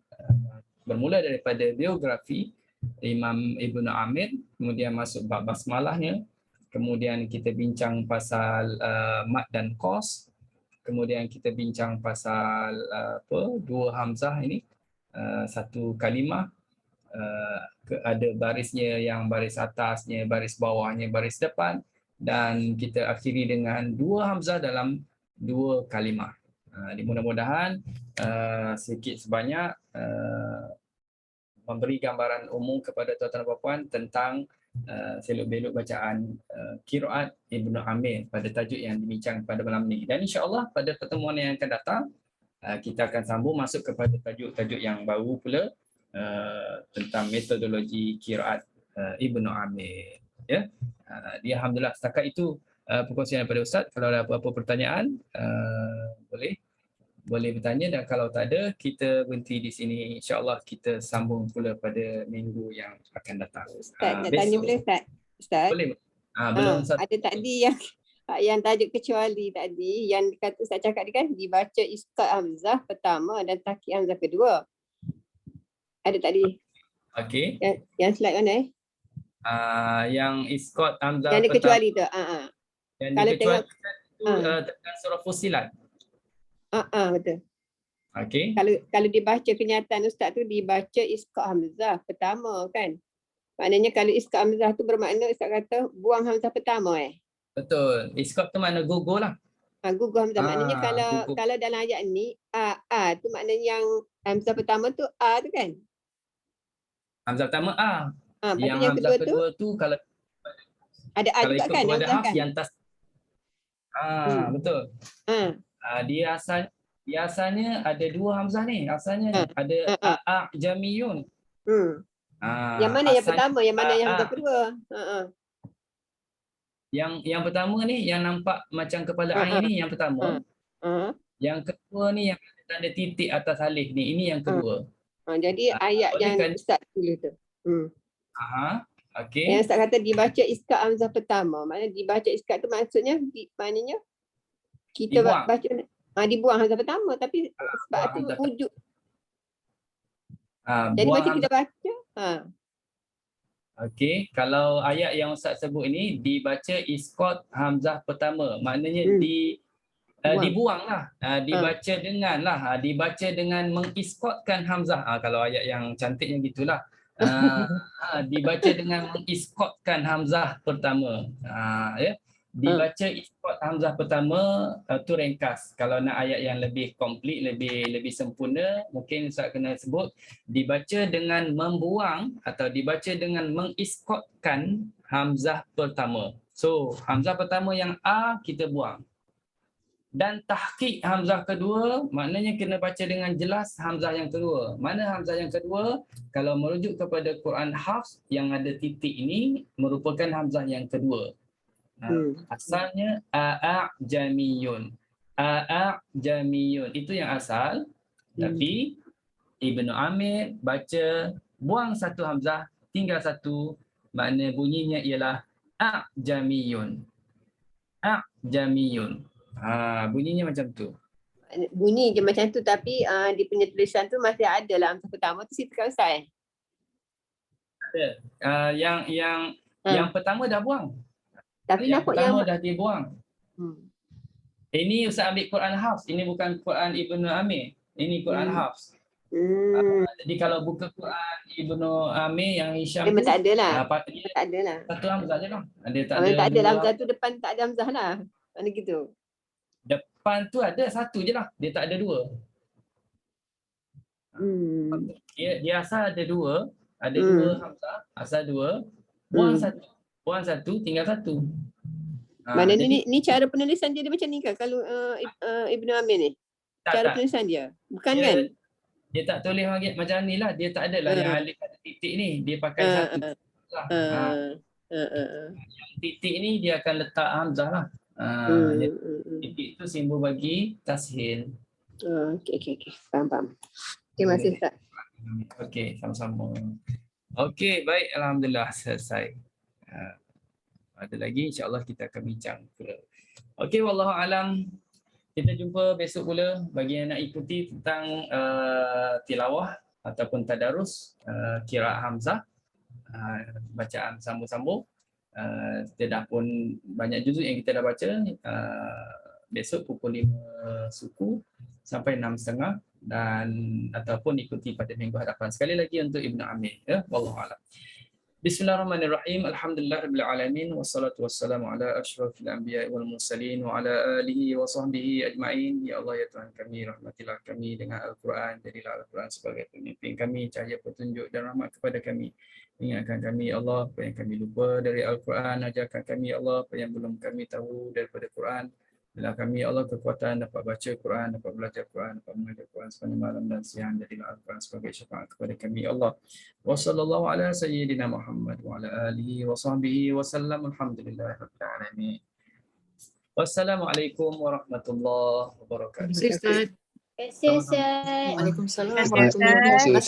bermula daripada biografi Imam Ibnu Amir, kemudian masuk bab basmalahnya, kemudian kita bincang pasal mad dan qas, kemudian kita bincang pasal dua hamzah ini, satu kalimah, ada barisnya, yang baris atasnya, baris bawahnya, baris depan, dan kita akhiri dengan dua hamzah dalam dua kalimah. Mudah-mudahan sedikit sebanyak memberi gambaran umum kepada tuan-tuan dan puan-puan tentang selok-belok bacaan qiraat Ibnu Amir pada tajuk yang dibincang pada malam ini. Dan insya-Allah pada pertemuan yang akan datang kita akan sambung masuk kepada tajuk-tajuk yang baru pula tentang metodologi qiraat Ibnu Amir. Ya. Dia alhamdulillah setakat itu perkongsian daripada Ustaz. Kalau ada apa-apa pertanyaan boleh bertanya, dan kalau tak ada kita berhenti di sini. Insya-Allah kita sambung pula pada minggu yang akan datang. Ustaz nak tanya boleh Ustaz? Ustaz. Boleh. Belum ada tadi yang tajuk kecuali tadi yang kata Ustaz cakap ni kan dibaca isqat hamzah pertama dan tahqiq hamzah kedua. Ada tadi. Okey. Yang slide mana yang isqat hamzah yang dikecuali tu. Yang kalau tengok tekan surah Fussilat. Betul. Okey. Kalau dibaca kenyataan Ustaz tu dibaca isqat hamzah pertama kan. Maknanya kalau isqat hamzah tu bermakna Ustaz kata buang hamzah pertama Betul. Isqat tu makna gugur lah. Gugur hamzah. Maknanya kalau dalam ayat ni tu maknanya yang hamzah pertama tu tu kan. Hamzah pertama yang hamzah kedua tu kalau ada juga kan hamzah kan. Yang tas. Betul. Dia asalnya ada dua hamzah ni. Asalnya ada jamiyun. Yang mana yang pertama, yang mana yang hamzah kedua? Yang pertama ni yang nampak macam kepala ain ni yang pertama. Yang kedua ni yang ada tanda titik atas alif ni, ini yang kedua. Jadi ayat yang Ustaz tulis tu. Okey. Yang Ustaz kata dibaca isqat hamzah pertama. Maknanya dibaca isqat tu maksudnya maknanya kita dibuang. Baca dibuang hamzah pertama, tapi sebab tu wujud. Jadi macam kita baca. Okey, kalau ayat yang Ustaz sebut ini dibaca isqat hamzah pertama, maknanya dibuanglah. Dibaca dibaca dengan mengisqatkan hamzah. Kalau ayat yang cantiknya gitulah. Dibaca dengan mengisqatkan hamzah pertama. Ya. Dibaca isqat hamzah pertama tu ringkas. Kalau nak ayat yang lebih komplit, lebih sempurna, mungkin Ustaz kena sebut dibaca dengan membuang atau dibaca dengan mengisqatkan hamzah pertama. So, hamzah pertama yang A kita buang. Dan tahqiq hamzah kedua, maknanya kena baca dengan jelas hamzah yang kedua. Mana hamzah yang kedua? Kalau merujuk kepada Quran Hafs yang ada titik ini merupakan hamzah yang kedua. Asalnya a'jamiyun. A'jamiyun itu yang asal. Tapi Ibnu Amir baca buang satu hamzah, tinggal satu, makna bunyinya ialah a'jamiyun. A'jamiyun. Bunyinya macam tu. Bunyi je macam tu tapi di punya tulisan tu masih ada lah hamzah pertama tu situ kan Ustaz. Yang pertama dah buang. Tapi Yang nampak pertama yang dah dibuang. Ini Ustaz ambil Quran Hafs. Ini bukan Quran Ibnu Amir. Ini Quran Hafs. Jadi kalau buka Quran Ibnu Amir yang Hisham memang tu, tak ada lah. dia Tak ada lah. satu hamzah je lah. Dia tak Tak ada lah dua. hamzah tu depan tak ada hamzah lah. Mana gitu. Depan tu ada satu je lah. Dia tak ada dua. Dia asal ada dua. Ada dua hamzah. Asal dua. Buang satu, tinggal satu. Maknanya ni cara penulisan dia macam ni kan kalau Ibnu Amir ni? Cara penulisan dia? Bukan kan? Dia tak tulis macam ni lah. Dia tak ada lah yang alif ada titik ni. Dia pakai satu. Yang titik ni dia akan letak hamzah lah. Titik tu simbol bagi tashil. Okey. Faham. Terima kasih Ustaz. Okey, sama-sama. Okey, baik. Alhamdulillah selesai. Ada lagi insya-Allah kita akan bincang pula. Okey, wallahu alam. Kita jumpa besok pula bagi yang nak ikuti tentang tilawah ataupun tadarus qiraat hamzah, bacaan sambung-sambung. Kita dah pun banyak juzuk yang kita dah baca. Besok pukul 5 suku sampai 6.30 dan ataupun ikuti pada minggu hadapan. Sekali lagi untuk Ibnu Amir, ya, wallahu a'lam. Bismillahirrahmanirrahim. Alhamdulillahirabbil alamin wassalatu wassalamu ala asyrafil anbiya'i wal mursalin wa ala alihi wa sahbihi ajma'in. Ya Allah ya Tuhan kami, rahmatilah kami dengan Al-Quran. Jadilah Al-Quran sebagai pemimpin kami, cahaya petunjuk dan rahmat kepada kami. Ingatkan kami ya Allah apa yang kami lupa dari Al-Quran, ajarkan kami ya Allah apa yang belum kami tahu daripada Quran. Bila kami ya Allah kekuatan dapat baca Quran, dapat belajar Quran, dapat mengajar Quran sepanjang malam dan siang. Jadilah Al-Quran sebagai syafaat kepada kami ya Allah. Wa sallallahu ala sayyidina Muhammad wa ala alihi wa sahbihi wa sallam. Alhamdulillahirabbil alamin. Wassalamualaikum warahmatullahi wabarakatuh. Terima kasih Ustaz. Terima kasih Ustaz. Waalaikumsalam warahmatullahi wabarakatuh.